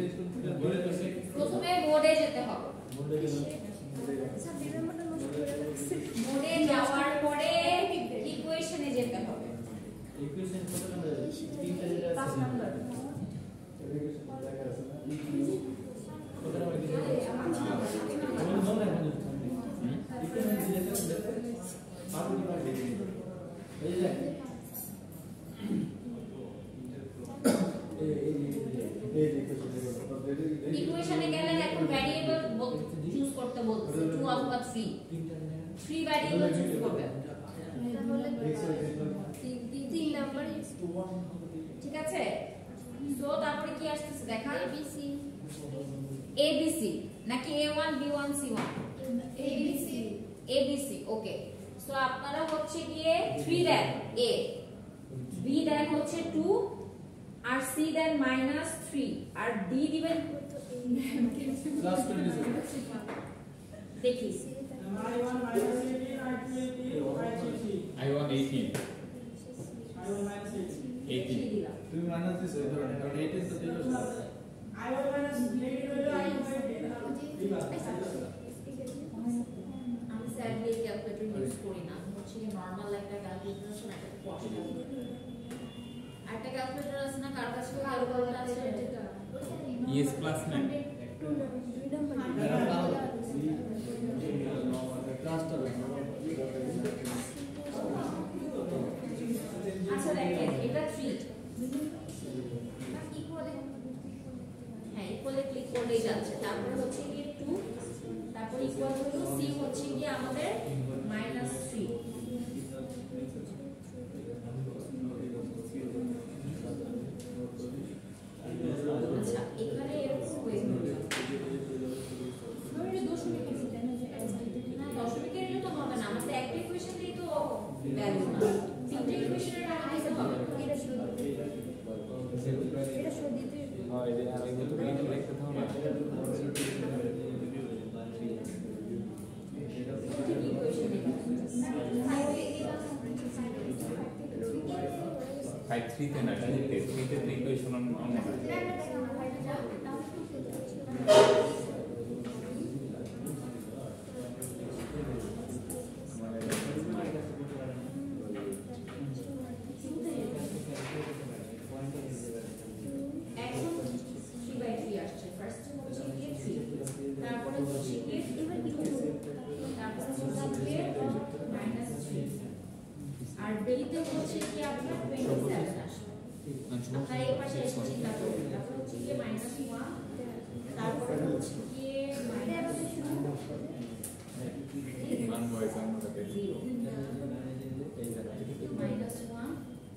ধরে ধরে প্রথমে বোর্ডে যেতে হবে, বলে গেল বোর্ডে যাওয়ার পরে ইকুয়েশনে যেতে হবে। ইকুয়েশন কত নাম্বার তিনটা যেটা আছে 5 নাম্বার ইকুয়েশন জায়গা আছে না কত নাম্বার দিতে হবে মনে হয় ইকুয়েশন যেটা আছে পারো কি পারবে এই যে ইকুয়েশনে গেলেন, এখন ভ্যারিয়েবল চুজ করতে বলছে 2 অথবা 3 ভ্যারিয়েবল চুজ করবেন। তাহলে 3 নাম্বার ঠিক আছে, সো তারপরে কি আসছে দেখা ABC ABC নাকি A1 B1 C1 ABC ওকে। সো আপনারা হচ্ছে গিয়ে 3 দেন A, B দেন হচ্ছে 2 আর C দেন -3 আর D দিবেন ক্লাস করে দিয়েছে দেখি I1 18 কি দিলাম তুমি মাইনাস দিছো এই ধরনের কারণ 18 তো দিলো আমি স্যারলি ক্যালকুলেটর ইউজ করি না, আমি হচ্ছে নরমাল একটা ক্যালকুলেটর আছে না, একটা কষ্ট আর একটা ক্যালকুলেটর আছে না, কার কাছে ক্যালকুলেটর আছে ES প্লাস না 2 নাম্বার ক্লাসটা আচ্ছা দেখেন এটা 3 হ্যাঁ ইকুয়ালে ক্লিক করলেই যাচ্ছে, তারপরে হচ্ছে গিয়ে 2 তারপর ইকুয়াল টু C হচ্ছে গিয়ে আমাদের -3 I3 তে না, 3 তে ইকুয়েশন অন্য হয়। আর বেরিতে হচ্ছে কি আপনার 27 আসবে তাই এই পাশে এসে চিন্তা করুন তারপর হচ্ছে কি -1 তারপর হচ্ছে কি মান বয়স আমাদের -1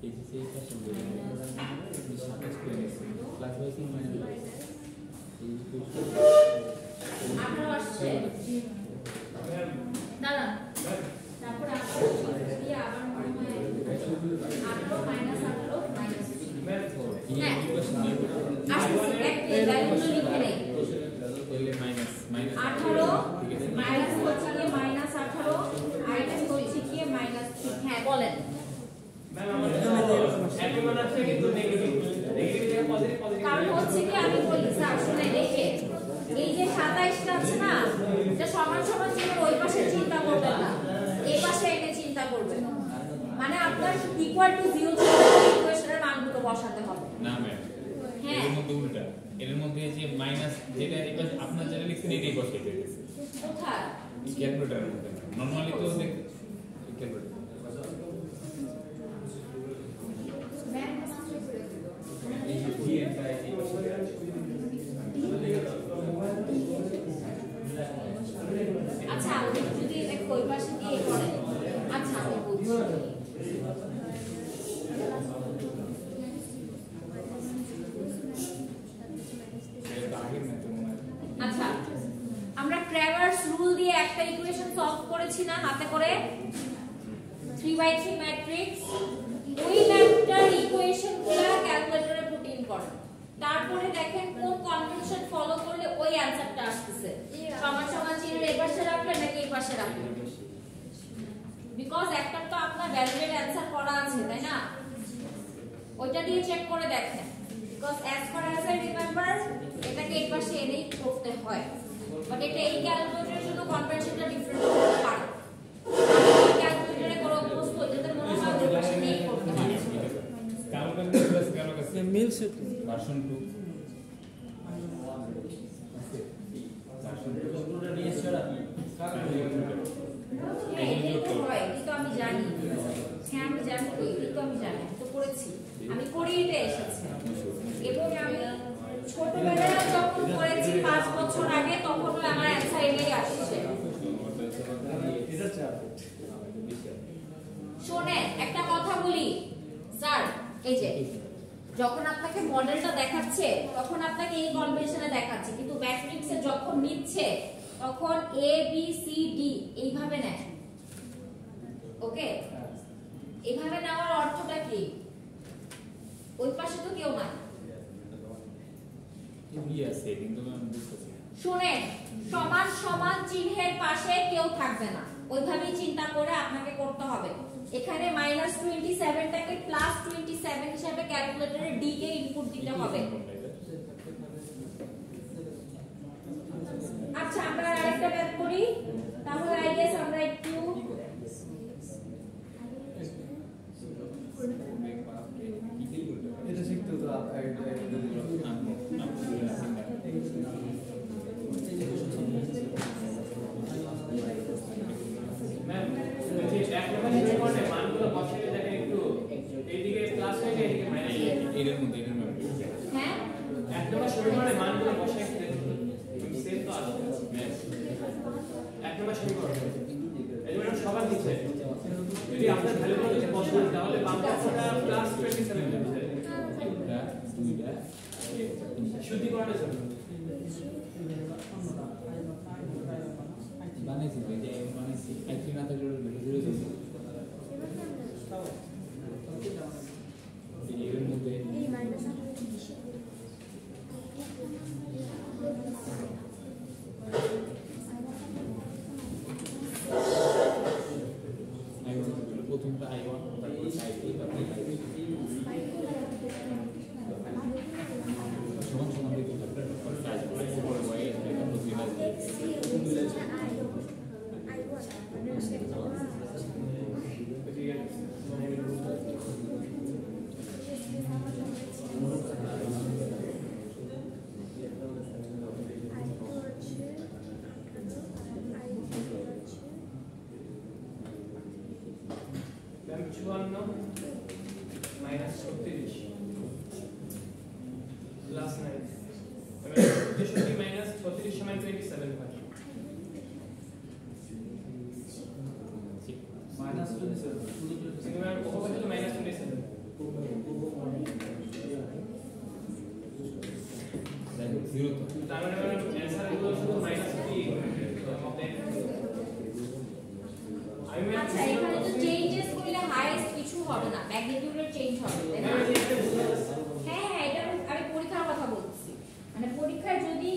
এই যে এই পাশে সাতাশ করে নিয়েছি ক্লাস ওয়াইজ মাইনাস এই 18 আসছে দাঁড়ান তারপর আপনার দিয়ে আবার মনে হয় 18 মাইনাস 18 মাইনাস হ্যাঁ আসছে একটা ভ্যালুগুলো লিখে নেই তাহলে মাইনাস 18 মাইনাস হচ্ছে কি মাইনাস 18 আর এটা হচ্ছে কি মাইনাস 3 হ্যাঁ বলেন ম্যাম আমাদের একই মান আছে কিন্তু নেগেটিভ থেকে পজিটিভ কারণ হচ্ছে কি আমি বলি স্যার শুনে দেখে এই যে 27টা আছে না এটা সমান সমান চিহ্নের ওই পাশে চিন্তা করবেন না এই পাশে এনে চিন্তা করবেন মানে আপনার ইকুয়াল টু 0 তে ইকুয়েশনের মানগুলো বসাতে হবে না ম্যাম হ্যাঁ এর মধ্যে উল্টা এর মধ্যে যে মাইনাস যেটা এটা আপনার যেটা লিখছেন এটাই বসাইতে দিয়েছে কোথায় ক্যালকুলেটরের মধ্যে নরমালি তো দেখ ক্যালকুলেটর ম্যাম মাস্টার করে দিল এই যে ডি এর টাই এই পাশে আচ্ছা আপনি যদি এটা ওই পাশে দিয়ে করেন আচ্ছা আমি বুঝছি আচ্ছা আমরা ক্র্যামারস রুল দিয়ে একটা ইকুয়েশন সলভ করেছি না হাতে করে 3/3 ম্যাট্রিক্স ওই ম্যাথটার ইকুয়েশনগুলো ক্যালকুলেটরে পুট ইন করেন তারপরে দেখেন কোন কনভেনশন ফলো করলে ওই অ্যানসারটা আসছে সমান সমান চিহ্নের এই পাশে রাখলেন নাকি এই পাশে রাখলেন বিকজ একটা তো আপনার ভ্যালিডেট অ্যানসার করা আছে তাই না ওইটা দিয়ে চেক করে দেখেন because as far as I remember এটাকে এই পাশে এনেই করতে হয় বাট এটা এই ক্যালকুলেটরে শুধু কনভেনশনটা ডিফারেন্ট হতে পারে ক্যালকুলেটরে করে অভ্যস্ত যাতে মনে হয় ওই পাশে নেই করতে হয় ক্যালকুলেটর প্লাস কারো কাছে মিলছে ভার্সন 2 হ্যাঁ এটাই তো হয় এই তো আমি জানি হ্যাঁ আমি জানি তো এই তো আমি জানি তো করেছি আমি করেই এটা এসেছে এবং আমি ছোটবেলায় যখন করেছি 5 বছর আগে তখন আমার অ্যানসার এনেই আসছে শোনেন একটা কথা বলি স্যার এই যে যখন আপনাকে মডেলটা দেখাচ্ছে তখন আপনাকে এই কনভেনশনে দেখাচ্ছে কিন্তু ম্যাট্রিক্সে যখন নিচ্ছে তখন এ বি সি ডি এইভাবে নেয় ওকে এইভাবে নেওয়ার অর্থটা কি ওই পাশে তো কেউ নাই আছে কিন্তু আমি বুঝতেছি শুনেন সমান সমান চিহ্নের পাশে কেউ থাকবে না ওইভাবেই চিন্তা করে আপনাকে করতে হবে এখানে -27 টাকে +27 হিসাবে ক্যালকুলেটরে ডি কে ইনপুট দিতে হবে আচ্ছা আমরা আরেকটা ম্যাথ করি তাহলে আই গেস আমরা একটু এটা শিখতে তো ম্যাম যে এক নম্বর যে কোণে মানগুলো বসালে দেখেন একটু এইদিকে প্লাস হয়ে যায় এদিকে মাইনাস হয়ে যায় এর মধ্যে হ্যাঁ এক নম্বর সমীকরণে মানগুলো বসাই সেম তো আসবে এক নম্বর সমীকরণ এই ম্যাডাম সবার নিচে যদি আপনার ভ্যালুগুলো যদি বসান তাহলে বাম পাশটা +27 হবে এটা দুইটা শুদ্ধিকরণের জন্য বানাইছি যে বানাইছি আইটি না থাকলে ভিডিও দিয়েছি এর মধ্যে এই মাইনাস প্রথমটা I1 তারপর I2 তারপর I3 54 মাইনাস 36 প্লাস 9 63 মাইনাস 36 সমান 27 হয় মাইনাস 27 সিগমার উপপাদ্য তো মাইনাস 27 জিরো তো তার মানে অ্যানসার গুলো শুধু মাইনাস কি আচ্ছা এখানে তো চেঞ্জেস করলে হাইয়েস্ট কিছু হবে না, ম্যাগনিটিউডের চেঞ্জ হবে তাই না? হ্যাঁ হ্যাঁ এটা আমি পরীক্ষার কথা বলছি, মানে পরীক্ষায় যদি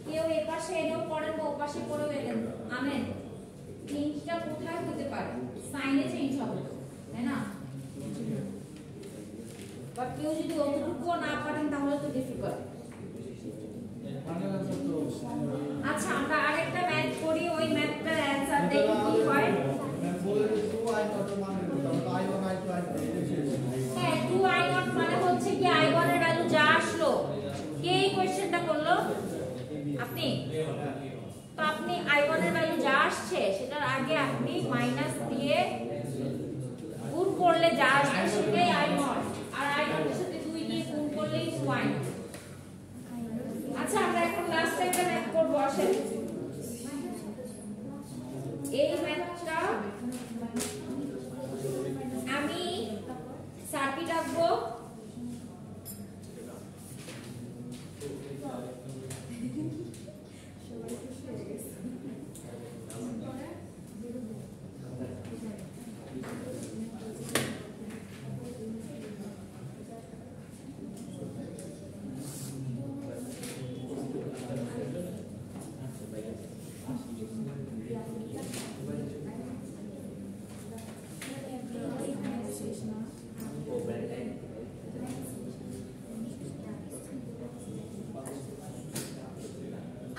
কেউ এর পাশে এনেও পড়েন বা ওর পাশে পড়েও এলেন আনেন, চেঞ্জটা কোথায় হতে পারে? সাইনে চেঞ্জ হবে তো, তাই না? বা কেউ যদি অতটুকু না পারেন তাহলে তো ডিফিকাল্ট। আচ্ছা আমরা আরেকটা ম্যাথ করি, ওই ম্যাথটার অ্যানসার দেখি কি হয়। হ্যাঁ 2i0 মানে হচ্ছে কি i1 এর ভ্যালু যা আসলো, কে এই কোশ্চেনটা করলো? আপনি। তো আপনি i1 এর ভ্যালু যা আসছে সেটার আগে আপনি মাইনাস দিয়ে গুণ করলে যা আসবে সেটাই i0, আর i0 এর সাথে 2 দিয়ে গুণ করলেই 2i0। আচ্ছা আমরা এখন লাস্ট একটা ম্যাথ করব, আসেন। এই ম্যাথটা আমি সার্কিট আঁকবো,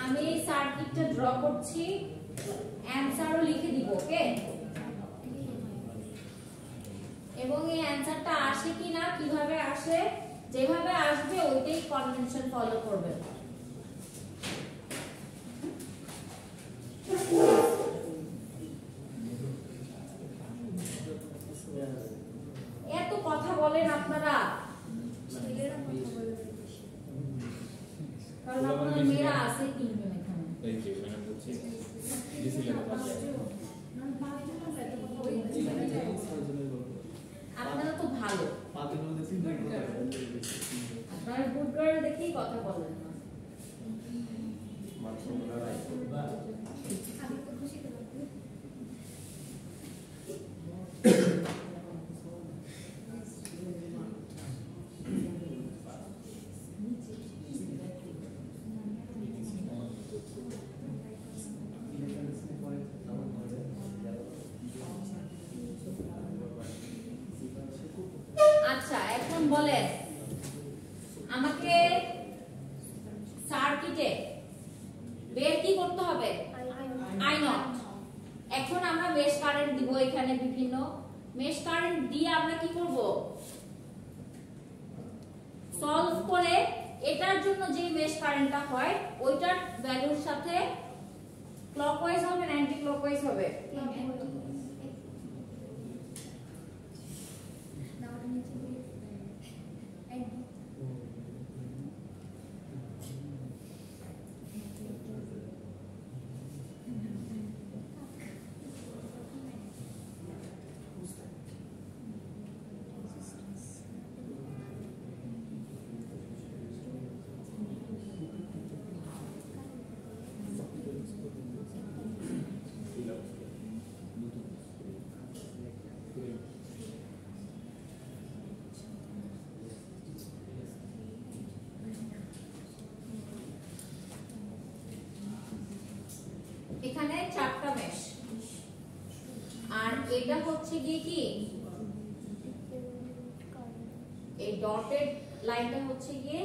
আমি এই সার্কিটটা ড্র করছি, অ্যানসারও লিখে দিব, ওকে? এবং এই অ্যানসারটা আসে কিনা, কিভাবে আসে, যেভাবে আসবে ওইটাই কনভেনশন ফলো করবে। এত কথা বলেন আপনারা, কারণ আপনাদের মেয়েরা আছে তিনজন এখানে। এই যে মানে বলছি দিছিলাম আপনারা তো ভালো, আপনারা গুড গার্ল দেখেই কথা বলেন না। আচ্ছা এখন বলেন আমাকে সার্কিটে বের কি করতে হবে? i0। এখন আমরা মেশ কারেন্ট দিব, এখানে বিভিন্ন মেশ কারেন্ট দিয়ে আমরা কি করব? সলভ করে এটার জন্য যে মেশ কারেন্টটা হয় ওইটার ভ্যালুর সাথে ক্লকওয়াইজ হবে না অ্যান্টি ক্লকওয়াইজ হবে? এখানে চারটা মেশ, আর এটা হচ্ছে গিয়ে কি এই ডটেড লাইনটা হচ্ছে গিয়ে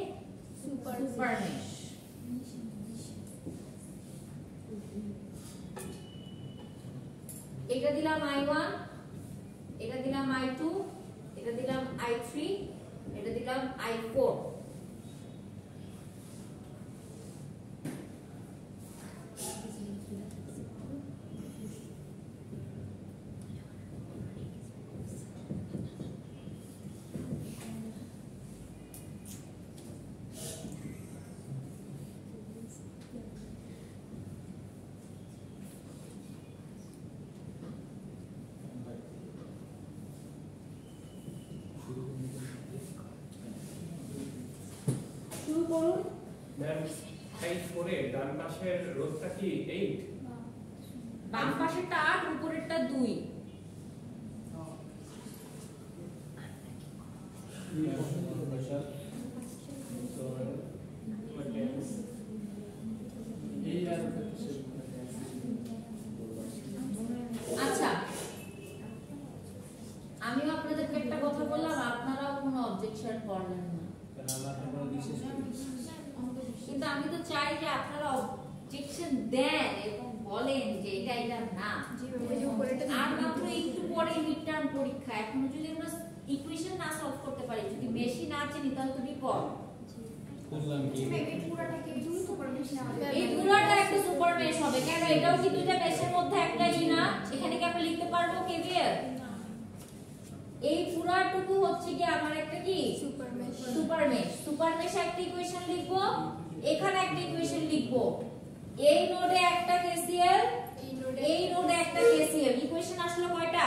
সুপার মেশ। এটা দিলাম i1, এটা দিলাম i2, এটা দিলাম i3, এটা দিলাম i4। পাশের রোধটা কি 8? বাম পাশেরটা 8, উপরেরটা 2। আচ্ছা, আমিও আপনাদেরকে একটা কথা বললাম, আপনারাও কোনো অবজেকশন করলেন না, কিন্তু আমি তো চাই যে আপনারা অবজেকশন দেন এবং বলেন যে এটা না। আর মাত্র একটু পরে মিড টার্ম পরীক্ষা, এখনো যদি আমরা ইকুয়েশন না সলভ করতে পারি, যদি মেশই না চিনি, তাহলে তো বিপদ। এই পুরোটা একটা সুপার মেশ হবে কেন? এটাও কি দুইটা মেশের মধ্যে একটাই না? এখানে কি আমরা লিখতে পারবো কেভিএল? এই পুরাটুকু হচ্ছে কি আমার একটা কি সুপার মেশ। সুপার মেশ একটা ইকুয়েশন লিখবো, এখানে একটা ইকুয়েশন লিখবো, এই নোডে একটা কেসিএল, এই নোডে একটা কেসিএল। ইকুয়েশন আসলে কয়টা?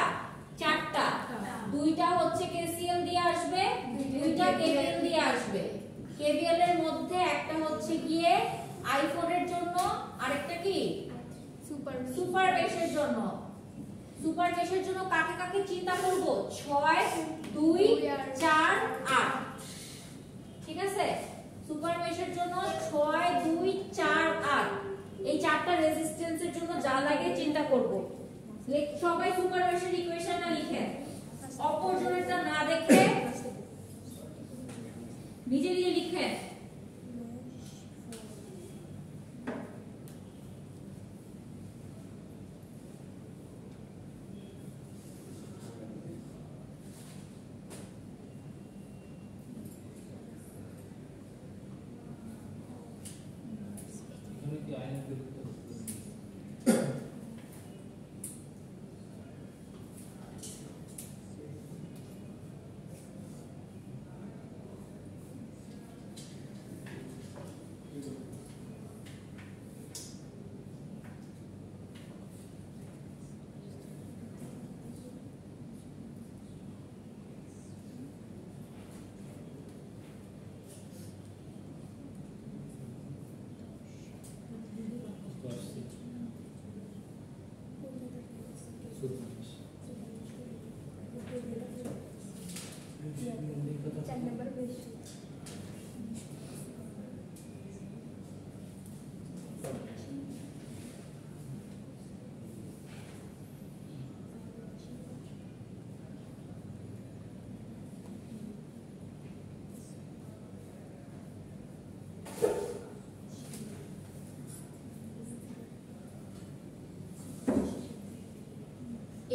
4টা। দুইটা হচ্ছে কেসিএল দিয়ে আসবে, দুইটা কেভিএল দিয়ে আসবে। কেভিএল এর মধ্যে একটা হচ্ছে গিয়ে আইফোনের জন্য, আরেকটা কি সুপার মেশের জন্য। সুপার মেশের জন্য কাকে কাকে চিন্তা করব? 6, 2, 4, 8। ঠিক আছে? সুপার মেশের জন্য 6, 2, 4, 8 এই 4টা রেজিস্ট্যান্সের জন্য যা লাগে চিন্তা করব। সবাই সুপার মেশের ইকুয়েশনটা লিখেন, অপরজনেরটা না দেখে নিজে নিজে লিখেন।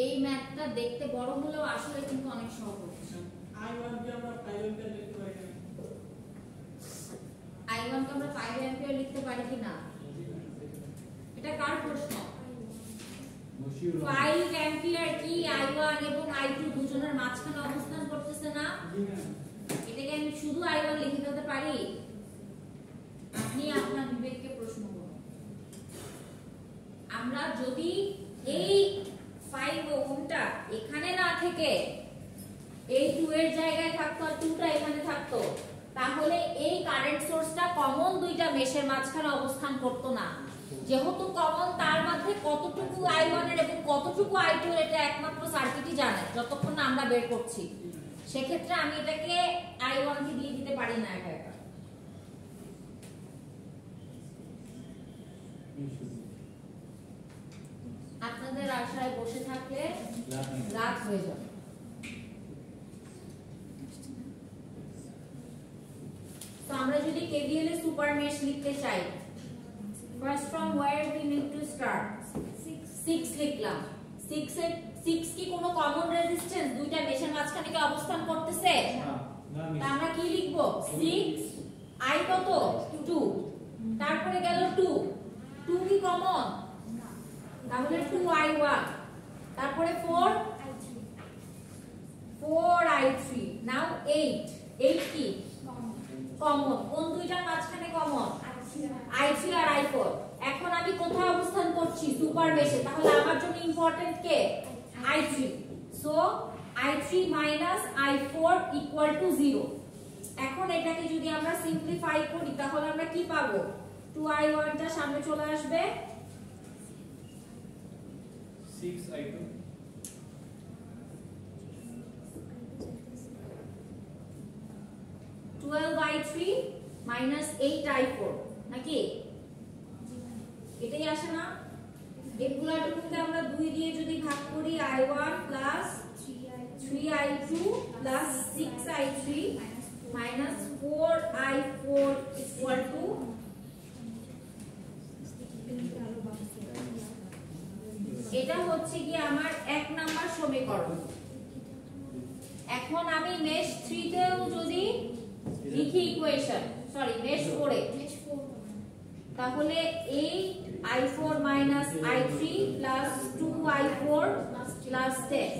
এই ম্যাথটা দেখতে বড় হলেও আসলে কিন্তু অনেক সহজ। I1 কে আমরা 5 অ্যাম্পিয়ার লিখতে পারি না। I1 কে আমরা 5 অ্যাম্পিয়ার লিখতে পারি কিনা? এটা কার প্রশ্ন? 5 অ্যাম্পিয়ার কি I1 এবং I2 দুজনের মাঝখানে অবস্থান করতেছে না? এটাকে আমি শুধু I1 লিখে দিতে পারি? আপনি আপনার বিবেককে প্রশ্ন করুন। আমরা যদি এই 5 ওহমটা এখানে না থেকে এই 2 এর জায়গায় থাকতো আর 2টা এখানে থাকতো, তাহলে এই কারেন্ট সোর্সটা কমন দুইটা মেশের মাঝখানে অবস্থান করতো না। যেহেতু কমন, তার মধ্যে কতটুকু I1 এর এবং কতটুকু I2 এর এটা একমাত্র সার্কিটই জানে, যতক্ষণ না আমরা বের করছি। সেক্ষেত্রে আমি এটাকে I1 কে দিয়ে দিতে পারি না একা একা। আপনাদের আশায় বসে থাকলে রাত হয়ে যাবে। তো আমরা যদি কেভিএল এর সুপার মেশ লিখতে চাই, first from where we need to start? 6 লিখলাম। 6 কি কোনো কমন রেজিস্ট্যান্স দুইটা মেশের মাঝখানে কি অবস্থান করতেছে? তা আমরা কি লিখব? 6 I কত? 2। তারপরে গেল 2 কি কমন? তাহলে 2I1। তারপরে 4I3। নাও 8 কি কমন? কোন দুইটার মাঝখানে কমন? I3 আর I4। এখন আমি কোথায় অবস্থান করছি? সুপার মেশে। তাহলে আমার জন্য ইম্পর্টেন্ট কে? I3। So I3 I4 = 0। এখন এটাকে যদি আমরা সিম্পলিফাই করি তাহলে আমরা কি পাবো? 2i1 টা সামনে চলে আসবে 6i2 12i3 8i4 নাকি এটাই আসে না এগুলাটুকুকে আমরা 2 দিয়ে যদি ভাগ করি i1 3i2 6i3 4i4 equal to এটা হচ্ছে কি আমার 1 নাম্বার সমীকরণ। এখন আমি মেশ 3 তেও যদি লিখি ইকুয়েশন সরি মেশ 4 এ তাহলে 8i4 i3 2i4 10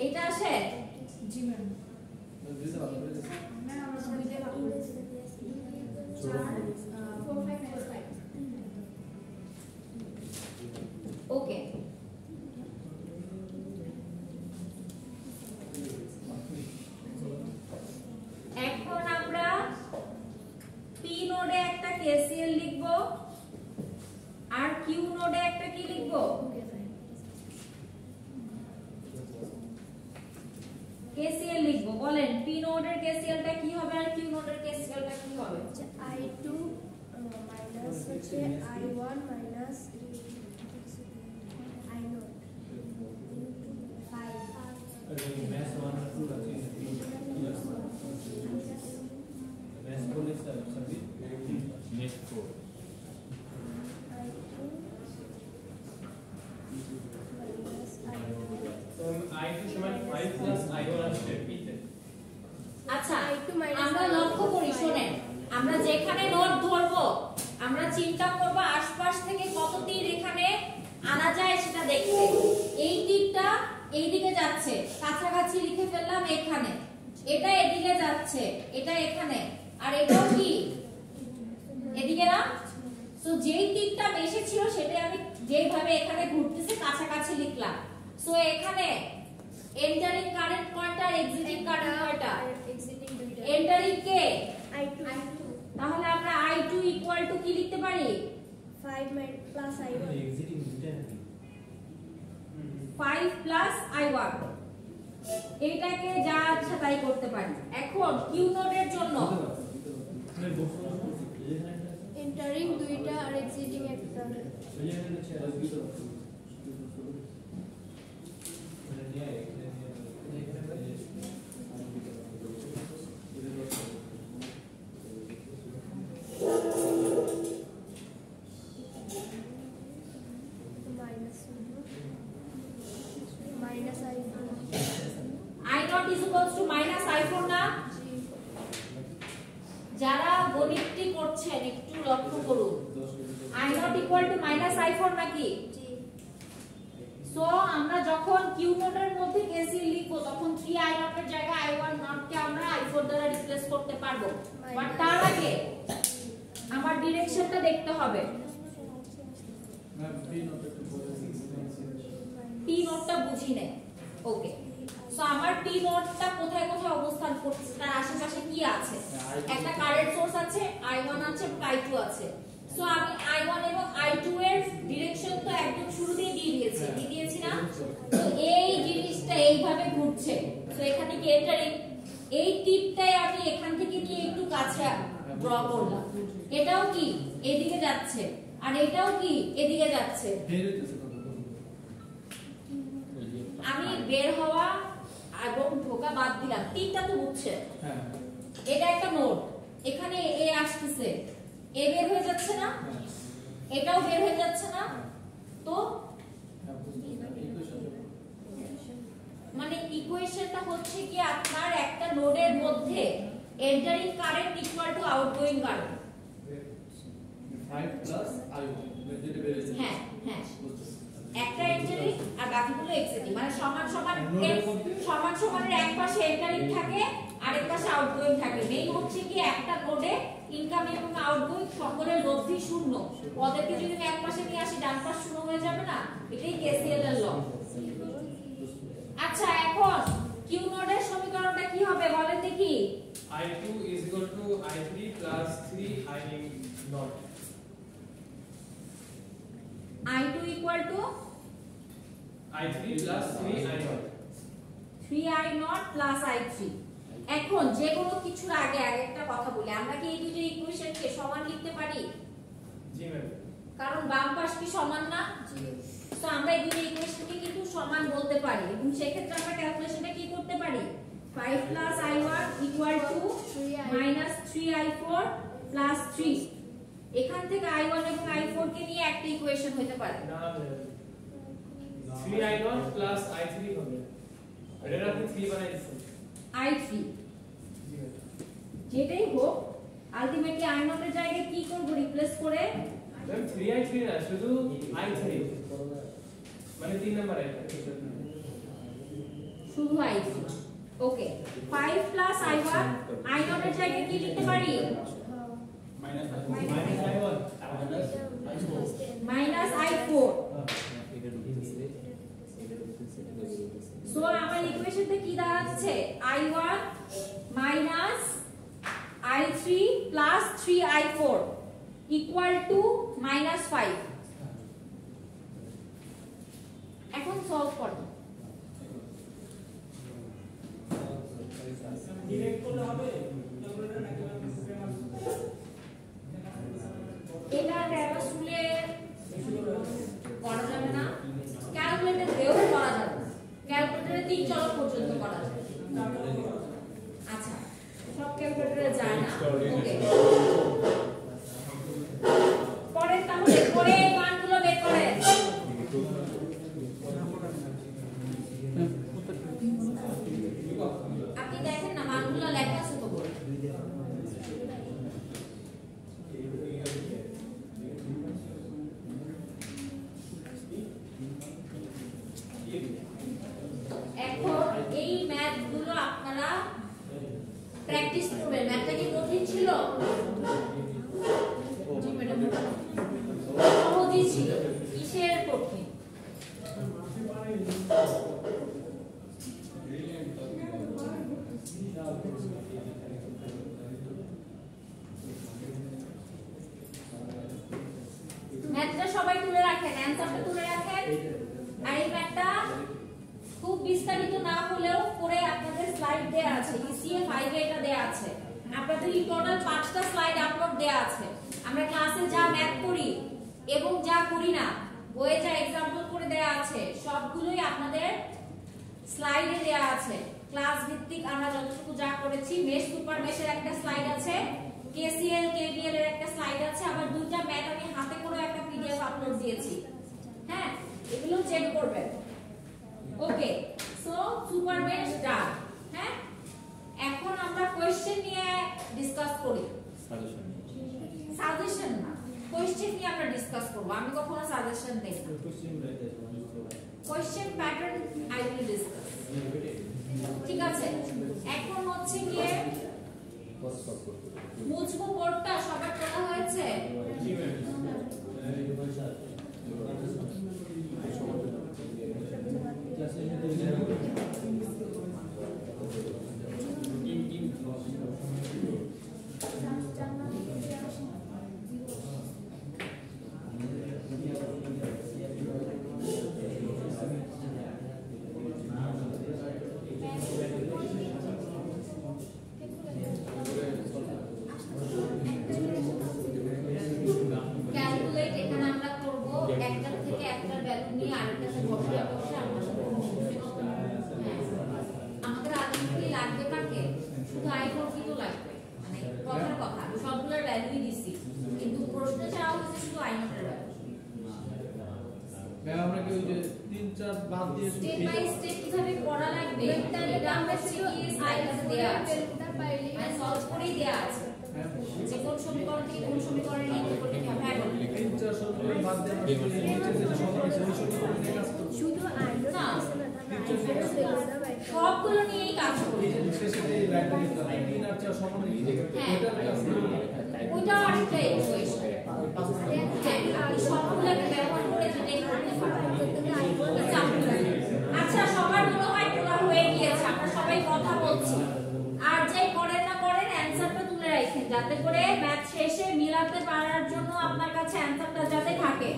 এটা আসে জি ম্যাম দিতে পারবে ম্যাম আমরা দুইটা ভাগ করেছি 4 4 5 5 ওকে এখন আমরা পি নোডে একটা কেসিএল লিখব আর কিউ নোডে একটা কি লিখব কেসিএল লিখব বলেন পি নোডের কেসিএলটা কি হবে আর কিউ নোডের কেসিএলটা কি হবে i2 minus হচ্ছে i1 minus i0 5 ম্যাথ 1 আর 2 আছে ম্যাথ বলে সবই নেক্সট 4 তো i2 সমান 5 প্লাস i1 আসছে p তে। আচ্ছা i2 minus আমরা লক্ষ্য করি শুনেন আমরা যেখানে নোট ধরবো আমরা চিন্তা করব আশপাশ থেকে কত তীর এখানে আনা যায় সেটা দেখতে এই তীরটা এই দিকে যাচ্ছে কাছাকাছি লিখে ফেললাম এখানে এটা এদিকে যাচ্ছে এটা এখানে আর এটাও কি এদিকে না সো যেই তীরটা বেশি ছিল সেটা আমি যেভাবে এখানে ঘুরতেছে কাছাকাছি লিখলাম সো এখানে এন্টারিং কারেন্ট কয়টা এক্সিটিং কারেন্ট কয়টা exiting দুইটা এন্টারিং কে i2 তাহলে আমরা i2 ইকুয়াল টু কি লিখতে পারি 5 plus i1 এক্সিটিং দুইটা নাকি 5 প্লাস i1 এইটাকে যা ইচ্ছা তাই করতে পারি এখন কিউ নোডের জন্য entering দুইটা আর exiting একটা minus i4 i0 is equals to minus i4 না যারা গণিতটি করছেন একটু লক্ষ্য করুন i0 equal to minus i4 নাকি জি সো আমরা যখন কিউ নোডের মধ্যে কেসিএল লিখব তখন 3i0 এর জায়গায় i1 নট কে আমরা i4 দ্বারা রিপ্লেস করতে পারবো বাট তার আগে আমার ডিরেকশনটা দেখতে হবে পি নোটটা বুঝি নে ওকে সো আমার পি নোটটা কোথায় কোথায় অবস্থান করছে তার আশেপাশে কি আছে একটা কারেন্ট সোর্স আছে i1 আছে এবং i2 আছে সো আমি i1 এবং i2 এর ডিরেকশন তো একদম শুরুতেই দিয়ে দিয়েছি না তো এই জিনিসটা এইভাবে ঘুরছে সো এখানে কি এন্টারিং এই টিপটাই আমি এখান থেকে নিয়ে একটু কাছে ড্র করলাম এটাও কি এদিকে যাচ্ছে আর এটাও কি এদিকে যাচ্ছে আমি বের হওয়া এবং ঢোকা বাদ দিলাম তিনটা তো বুঝছে এটা একটা নোড এখানে এ আসতেছে এ বের হয়ে যাচ্ছে না এটাও বের হয়ে যাচ্ছে না তো মানে ইকুয়েশনটা হচ্ছে কি আপনার একটা নোডের মধ্যে entering current equal to outgoing current 5 plus i1 যেটা বের হয়েছে হ্যাঁ হ্যাঁ একটা এন্টারিং আর বাকিগুলো এক্সিটিং, মানে সমান সমান সমান সমানের এক পাশে এন্টারিং থাকে আরেক পাশে আউটগোয়িং থাকে। মেইন হচ্ছে কি একটা নোডে ইনকামিং এবং আউটগোয়িং সকলের লব্ধি শূন্য, ওদেরকে যদি আমি এক পাশে নিয়ে আসি ডান পাশ শূন্য হয়ে যাবে না, এটাই কেসিএল এর ল। আচ্ছা এখন কিউ নোডের সমীকরণটা কি হবে বলেন দেখি? I2 is equal to I3 plus 3 I naught. I2 equal to I3 plus 3 I naught. 3I naught plus I3। এখন যে কোনো কিছুর আগে একটা কথা বলি, আমরা কি এই দুটো ইকুয়েশনকে সমান লিখতে পারি? জি ম্যাম। কারণ বাম পাশ কি সমান না? তো আমরা এই দুটো ইকুয়েশনকে কিন্তু সমান বলতে পারি এবং সেই ক্ষেত্রে আমরা ক্যালকুলেশনটা কি করতে পারি? 5 plus I1 equal to minus 3I4 plus 3। এখান থেকে I1 এবং I4 কে নিয়ে একটা ইকুয়েশন হতে পারে না ma'am, 3 I naught plus I3 হবে। এটা আপনি 3 বানাই দিচ্ছেন। I3 যেটাই হোক আলটিমেটলি I0 এর জায়গায় কি করব? রিপ্লেস করে ম্যাম 3I3 না, শুধু I3 মানে 3 নাম্বার শুধু I3। ওকে 5 plus I1 I0 এর জায়গায় কি লিখতে পারি? minus I4। সো আমার ইকুয়েশনটা কি দাঁড়াচ্ছে? I1 minus I3 plus 3I4 equal to minus 5। এখন সলভ করো। ডিরেক্ট করলে হবে? এটা আসলে করা যাবে না, ক্যালকুলেটর দিয়েও করা যাবে না, ক্যালকুলেটরে 3 চলক পর্যন্ত করা যাবে। আচ্ছা সব ক্যালকুলেটরে যায় না। ওকে পরে তাহলে পরে মানগুলো বের করেন। আপনি দেখেন না মানগুলো লেখা আছে তো বলে। এখন এই ম্যাথগুলো আপনারা প্র্যাকটিস করবেন। ম্যাথটা কি কঠিন ছিল? জি ম্যাডাম সহজই ছিল। কিসের কঠিন? ম্যাথটা সবাই তুলে রাখেন, অ্যানসারটা তুলে রাখেন। আর এই ম্যাথটা খুব বিস্তারিত না হলেও পরে আপনাদের স্লাইড দেয়া আছে, ইসিএ 5 এ এটা দেয়া আছে। আপনাদের এই টোটাল 5টা স্লাইড আপলোড দেয়া আছে। আমরা ক্লাসে যা ম্যাথ করি এবং যা করি না, বইয়ে যা एग्जांपल করে দেয়া আছে সবগুলোই আপনাদের স্লাইডে দেয়া আছে। ক্লাস ভিত্তিক আমরা যতটুকু যা করেছি, মেশ সুপার মেশের একটা স্লাইড আছে, কেসিএল কেভিএল এর একটা স্লাইড আছে, আবার দুইটা ম্যাথ আমি হাতে করে একটা পিডিএফ আপলোড দিয়েছি। হ্যাঁ এগুলো চেক করবেন। ওকে সো সুপার মেশ ডান। হ্যাঁ এখন আমরা কোশ্চেন নিয়ে ডিসকাস করি। সাজেশন না, কোশ্চেন নিয়ে আমরা ডিসকাস করব। আমি কখনো সাজেশন দেই না। Question pattern I will discuss. ঠিক আছে এখন হচ্ছে গিয়ে মুছবো বোর্ডটা। সবার পড়া হয়েছে? জি ম্যাম। ক্যালকুলেট এখানে আমরা করব একটা থেকে একটা ভ্যালু নিয়ে আরেকটাতে বসিয়ে বসিয়ে আমরা আমাদের আলটিমেটলি লাগবে কাকে? শুধু আই4 কি তো লাগবে, মানে কথার কথা আমি সবগুলোর ভ্যালুই দিছি, কিন্তু প্রশ্নে চাওয়া হচ্ছে শুধু আই0 এর ভ্যালু। ম্যাম আমরা কি ওই যে 3-4 বাদ দিয়ে স্টেপ বাই স্টেপ কিভাবে পড়া লাগবে এটা আমরা শুধু স্লাইডে দেয়া আছে, মানে সলভ করেই দেয়া আছে। যে কোন সমীকরণ থেকে কোন সমীকরণে লিখতে করতে কি হবে? হ্যাঁ বলুন। শুধু সবগুলো নিয়েই কাজ করবে। ওইটা আরেকটা ইকুয়েশন। হ্যাঁ, সবগুলোকে ব্যবহার করে যেটাই করতে পারবে। আচ্ছা, সবার মনে হয় তোলা হয়ে গিয়েছে, আমরা সবাই কথা বলছি। আর যাই করেন না করেন অ্যানসারটা তুলে রাখেন, যাতে করে ম্যাথ শেষে মিলাতে পারার জন্য আপনার কাছে অ্যানসারটা যাতে থাকে।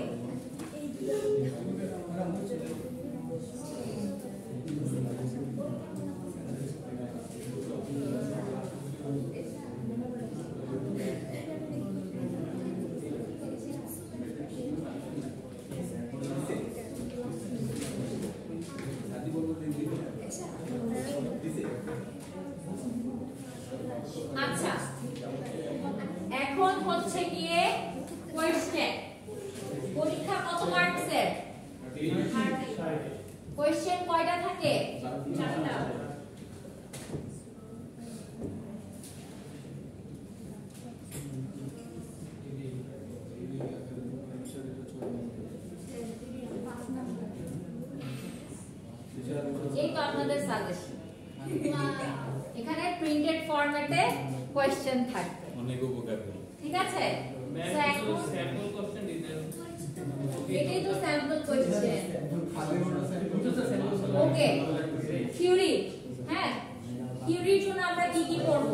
আচ্ছা, এখন হচ্ছে গিয়ে কোয়েশ্চেন। পরীক্ষা কত মার্কসের? কোয়েশ্চেন কয়টা থাকে? 4টা। এই তো আপনাদের সাজেশন। এখানে প্রিন্টেড ফরম্যাটে কোয়েশ্চেন থাকবে, অনেক উপকার হবে। ঠিক আছে? স্যাম্পল কোশ্চেন দিতেন। এটাই তো স্যাম্পল কোয়েশ্চেন। ওকে, থিওরি। হ্যাঁ, থিওরির জন্য আমরা কি কি পড়ব?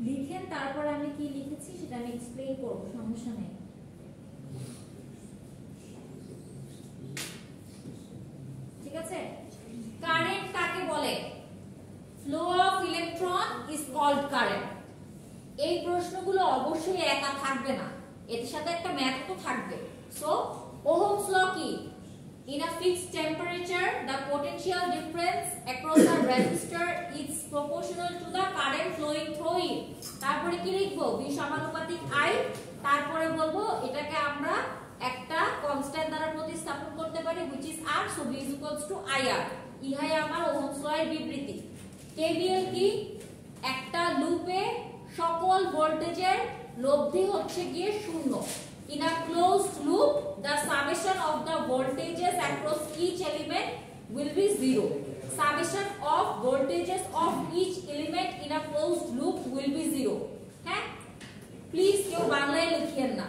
লিখেন, তারপর আমি কি লিখেছি সেটা আমি এক্সপ্লেইন করব, সমস্যা নেই। ঠিক আছে? কারেন্ট কাকে বলে? Flow of electron is called current. এই প্রশ্নগুলো অবশ্যই একা থাকবে না, এর সাথে একটা ম্যাথ তো থাকবে। সো ওহমস ল কি? In a fixed temperature, the potential difference across a resistor is proportional to the current flowing through it. তারপরে কি লিখবো? V সমানুপাতিক I। তারপরে বলবো এটাকে আমরা একটা কনস্ট্যান্ট দ্বারা প্রতিস্থাপন করতে পারি, which is R, so V is equals to IR। ইহাই আমার ওহমস ল এর বিবৃতি। KVL কি? একটা লুপে সকল ভোল্টেজের লব্ধি হচ্ছে গিয়ে শূন্য। In a closed loop, the summation of the voltages across each element will be zero. Summation of voltages of each element in a closed loop will be zero. হ্যাঁ, প্লিজ কেউ বাংলায় লিখিয়েন না।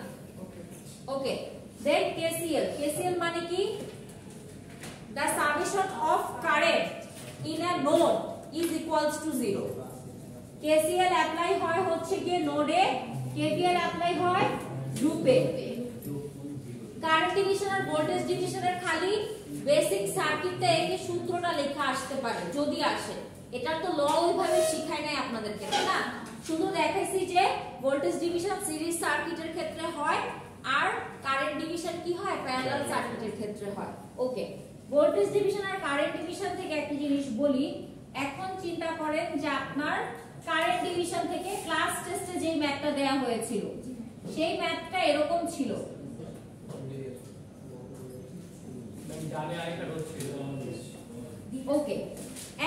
ওকে, then KCL। KCL মানে কি? The summation of current in a node is equals to zero. KCL apply হয় হচ্ছে গিয়ে নোডে, KVL অ্যাপ্লাই হয় লুপে। কারেন্ট ডিভিশন আর ভোল্টেজ ডিভিশনের খালি বেসিক সার্কিটে এই সূত্রটা লেখা আসতে পারে, যদি আসে। এটা তো ল ওইভাবে শিখাই নাই আপনাদেরকে, তাই না? শুধু দেখাইছি যে ভোল্টেজ ডিভিশন সিরিজ সার্কিটের ক্ষেত্রে হয় আর কারেন্ট ডিভিশন কি হয়? প্যারালাল সার্কিটের ক্ষেত্রে হয়। ওকে, ভোল্টেজ ডিভিশন আর কারেন্ট ডিভিশন থেকে একটা জিনিস বলি। এখন চিন্তা করেন যে আপনার কারেন্ট ডিভিশন থেকে ক্লাস টেস্টে যে ম্যাথটা দেয়া হয়েছিল, সেই ম্যাথটা এরকম ছিল। জানে আরেকটা রোজ ছিল। ওকে,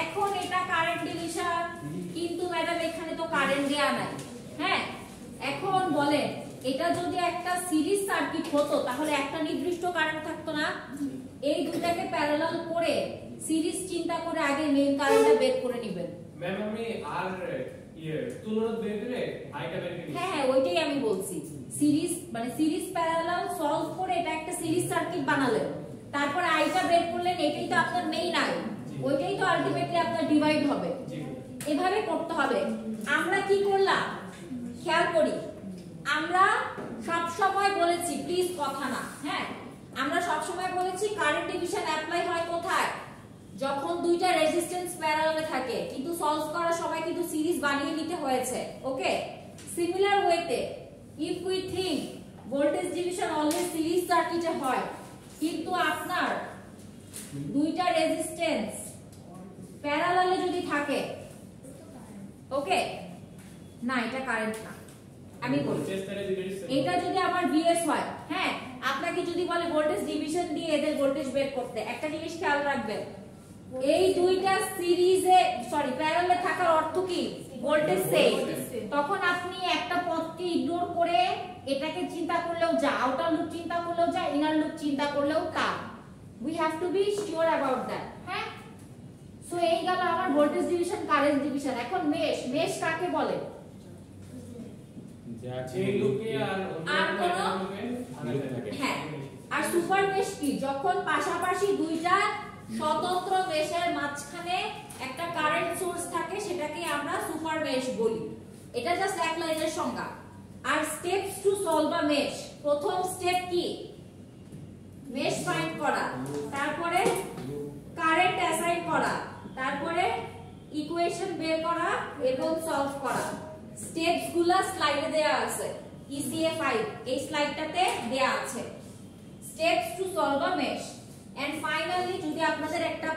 এখন এটা কারেন্ট ডিভিশন, কিন্তু ম্যাডাম এখানে তো কারেন্ট দেয়া নাই। হ্যাঁ, এখন বলেন এটা যদি একটা সিরিজ সার্কিট হতো তাহলে একটা নির্দিষ্ট কারেন্ট থাকতো না? এই দুটাকে প্যারালাল করে সিরিজ চিন্তা করে আগে মেইন কারেন্টটা বের করে নেবেন। ম্যাম আমি আর তুলনা বের করে আইটা বের করে হ্যাঁ হ্যাঁ, ওইটাই আমি বলছি। সিরিজ মানে সিরিজ প্যারালাল সলভ করে এটা একটা সিরিজ সার্কিট বানালেন, তারপর আইটা বের করলেন, এটাই তো আপনার মেইন আই, ওইটাই তো আলটিমেটলি আপনার ডিভাইড হবে। এভাবে করতে হবে। আমরা কি করলাম খেয়াল করি, আমরা সব সময় বলেছি, প্লিজ কথা না, হ্যাঁ আমরা সব সময় বলেছি কারেন্ট ডিভিশন অ্যাপ্লাই হয় কোথায়? যখন দুইটা রেজিস্ট্যান্স প্যারালালে থাকে, কিন্তু সলভ করার সময় কিন্তু সিরিজ বানিয়ে নিতে হয়েছে। ওকে, সিমিলার ওয়েতে if we think voltage division always series সার্কিটে হয়, কিন্তু আপনার দুইটা রেজিস্ট্যান্স প্যারালালে যদি থাকে, ওকে না এটা কারেন্ট না, আমি বলছি এটা যদি আমার ভিএস হয়, হ্যাঁ আপনাকে যদি বলে ভোল্টেজ ডিভিশন দিয়ে এদের ভোল্টেজ বের করতে, একটা জিনিস খেয়াল রাখবেন, এই দুইটা সিরিজে সরি প্যারালালে থাকার অর্থ কি? Voltage same. তখন আপনি একটা পদকে ইগনোর করে এটাকে চিন্তা করলেও যা, আউটার লুপ চিন্তা করলেও যা, ইনার লুপ চিন্তা করলেও তা। We have to be sure about that. হ্যাঁ, সো এই গেল আমার ভোল্টেজ ডিভিশন, কারেন্ট ডিভিশন। এখন মেশ, মেশ কাকে বলে? এই লুপে আর কোন হ্যাঁ, আর সুপার মেশ কি? যখন পাশাপাশি দুইটা স্বতন্ত্র মেশের মাঝখানে একটা কারেন্ট সোর্স থাকে, সেটাকে আমরা সুপার মেশ বলি। এটা জাস্ট এক লাইনের সংজ্ঞা। আর steps to solve a mesh, প্রথম স্টেপ কি? মেশ ফাইন্ড করা, তারপরে কারেন্ট অ্যাসাইন করা, তারপরে ইকুয়েশন বের করা এবং সলভ করা। স্টেপস গুলো স্লাইডে দেয়া আছে, ECA 5 এই স্লাইডটাতে দেয়া আছে। Steps to solve a mesh. And finally যদি আপনাদের একটা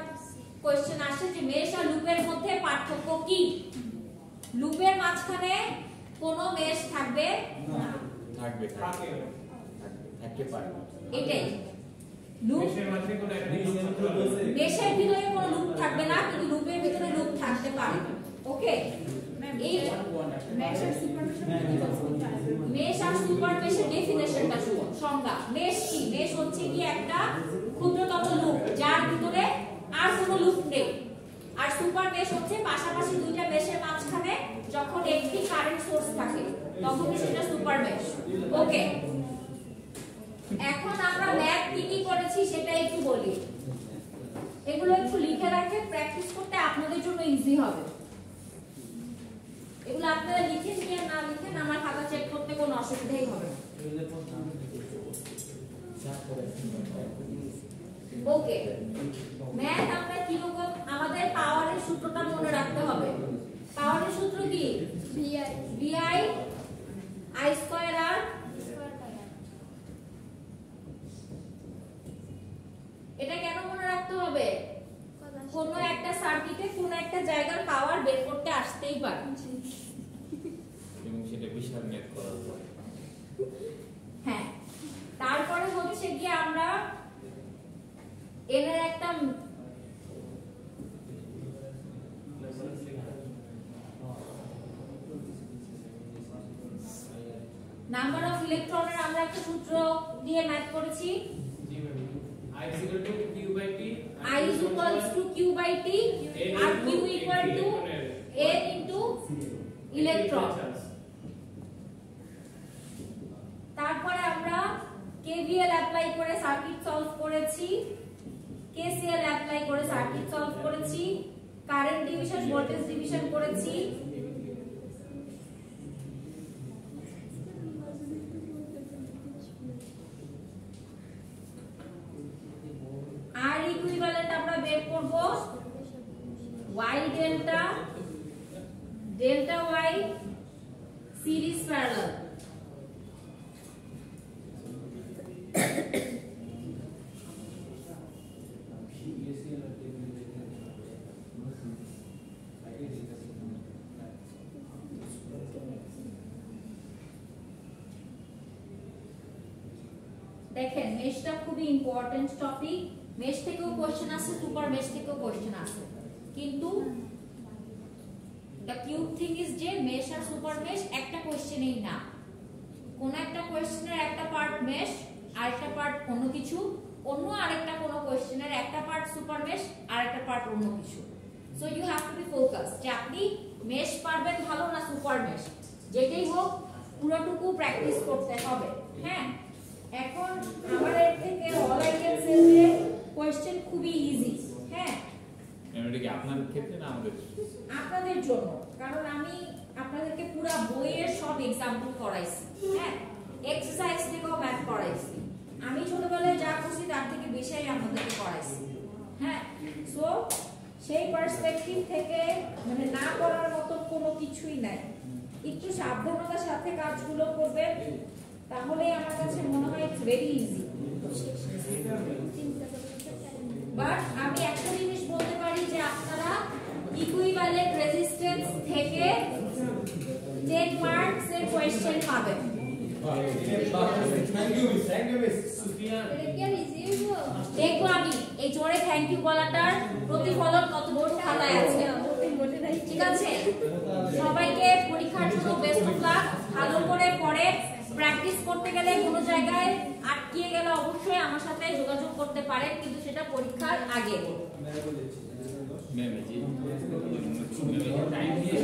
কোশ্চেন আসে যে মেশ আর লুপের মধ্যে পার্থক্য কি, লুপের মাঝখানে কোনো মেশ থাকবে না, থাকবে থাকতে পারে এটাই লুপ। মেশের মাঝে কোনো একটা লুপ মেশের ভিতরে কোনো লুপ থাকবে না, কিন্তু লুপের ভিতরে লুপ থাকতে পারে। ওকে, এই মেশ আর সুপার মেশ আর সুপার মেশের ডেফিনেশনটা শুনুন। সংজ্ঞা, মেশ কি? মেশ হচ্ছে কি একটা ক্ষুদ্রতম লুপ যার ভিতরে আর কোনো লুপ নেই। আর সুপার মেশ হচ্ছে পাশাপাশি দুইটা মেশের মাঝখানে যখন একটি কারেন্ট সোর্স থাকে তখন সেটা সুপার মেশ। ওকে, এখন আমরা ম্যাথ কি কি করেছি সেটা একটু বলি। এগুলো একটু লিখে রাখে, প্র্যাকটিস করতে আপনাদের জন্য ইজি হবে। এগুলো আপনারা লিখেন কি না লিখেন, আমার খাতা চেক করতে কোনো অসুবিধাই হবে না। ওকে, ম্যাথ আমরা কি রকম, আমাদের পাওয়ারের সূত্রটা মনে রাখতে হবে। পাওয়ারের সূত্র কি? VI I স্কয়ার আর এটা কেন মনে রাখতে হবে? কোন একটা সার্কিটে কোন একটা জায়গার পাওয়ার বের করতে আসতেই পারে, এবং সেটা বিশাল ম্যাথ করার পর। হ্যাঁ, তারপরে হচ্ছে কি আমরা এর একটা নাম্বার অফ ইলেকট্রনের আমরা একটা সূত্র দিয়ে ম্যাথ করেছি। জি ma'am, I is equal to Q by T, I is equals to Q by T আর Q equal to N into electron। তারপরে আমরা KVL অ্যাপ্লাই করে সার্কিট সলভ করেছি, KCL অ্যাপ্লাই করে সার্কিট সলভ করেছি, কারেন্ট ডিভিশন ভোল্টেজ ডিভিশন করেছি। আর ইকুইভ্যালেন্ট আমরা বের করব y delta delta y series parallel. দেখেন মেশটা খুবই ইম্পর্টেন্ট টপিক, মেশ থেকেও কোশ্চেন আসে, সুপার মেশ থেকেও কোশ্চেন আসে, কিন্তু দ্য কিউট থিং ইজ যে মেশ আর সুপার মেশ একটা কোশ্চেনেই না, কোন একটা কোশ্চেনের একটা পার্ট মেশ আর একটা পার্ট অন্য কিছু, অন্য আরেকটা কোন কোশ্চেনের একটা পার্ট সুপার মেশ আর একটা পার্ট অন্য কিছু। So you have to be focus যে আপনি মেশ পারবেন ভালো না সুপার মেশ, যেটাই হোক পুরোটুকু প্র্যাকটিস করতে হবে। হ্যাঁ, এখন আমাদের থেকে অল আই ক্যান সে যে কোশ্চেন খুবই ইজি। হ্যাঁ, এটা কি আপনার ক্ষেত্রে না আমাদের? আপনাদের জন্য, কারণ আমি আপনাদেরকে পুরো বইয়ের সব एग्जांपल করাইছি। হ্যাঁ, এক্সারসাইজ থেকেও ম্যাথ করাইছি, আমি ছোটবেলায় যা করছি তার থেকে বেশি আপনাদেরকে করাইছি। হ্যাঁ, সো সেই পার্সপেক্টিভ থেকে মানে না করার মতো কোনো কিছুই নাই, একটু সাবধানতার সাথে কাজগুলো করবেন, তাহলে আমার কাছে মনে হয় ইটস ভেরি ইজি। বাট আমি একটা জিনিস বলতে পারি যে আপনারা ইকুইভ্যালেন্ট রেজিস্ট্যান্স থেকে 10 মার্কস এর কোশ্চেন পাবেন। থ্যাংক ইউ মিস সুফিয়ান এটা কি আর ইজি হইব? দেখবো আমি এই জোরে থ্যাংক ইউ বলাটার প্রতিফলন কতটুকু খাতায় আছে। ঠিক আছে, সবাইকে পরীক্ষার জন্য বেস্ট অফ লাক। ভালো করে পড়ে প্র্যাকটিস করতে গেলে কোনো জায়গায় আটকিয়ে গেলে অবশ্যই আমার সাথে যোগাযোগ করতে পারেন, কিন্তু সেটা পরীক্ষার আগে। ম্যাম জি টাইম দিয়ে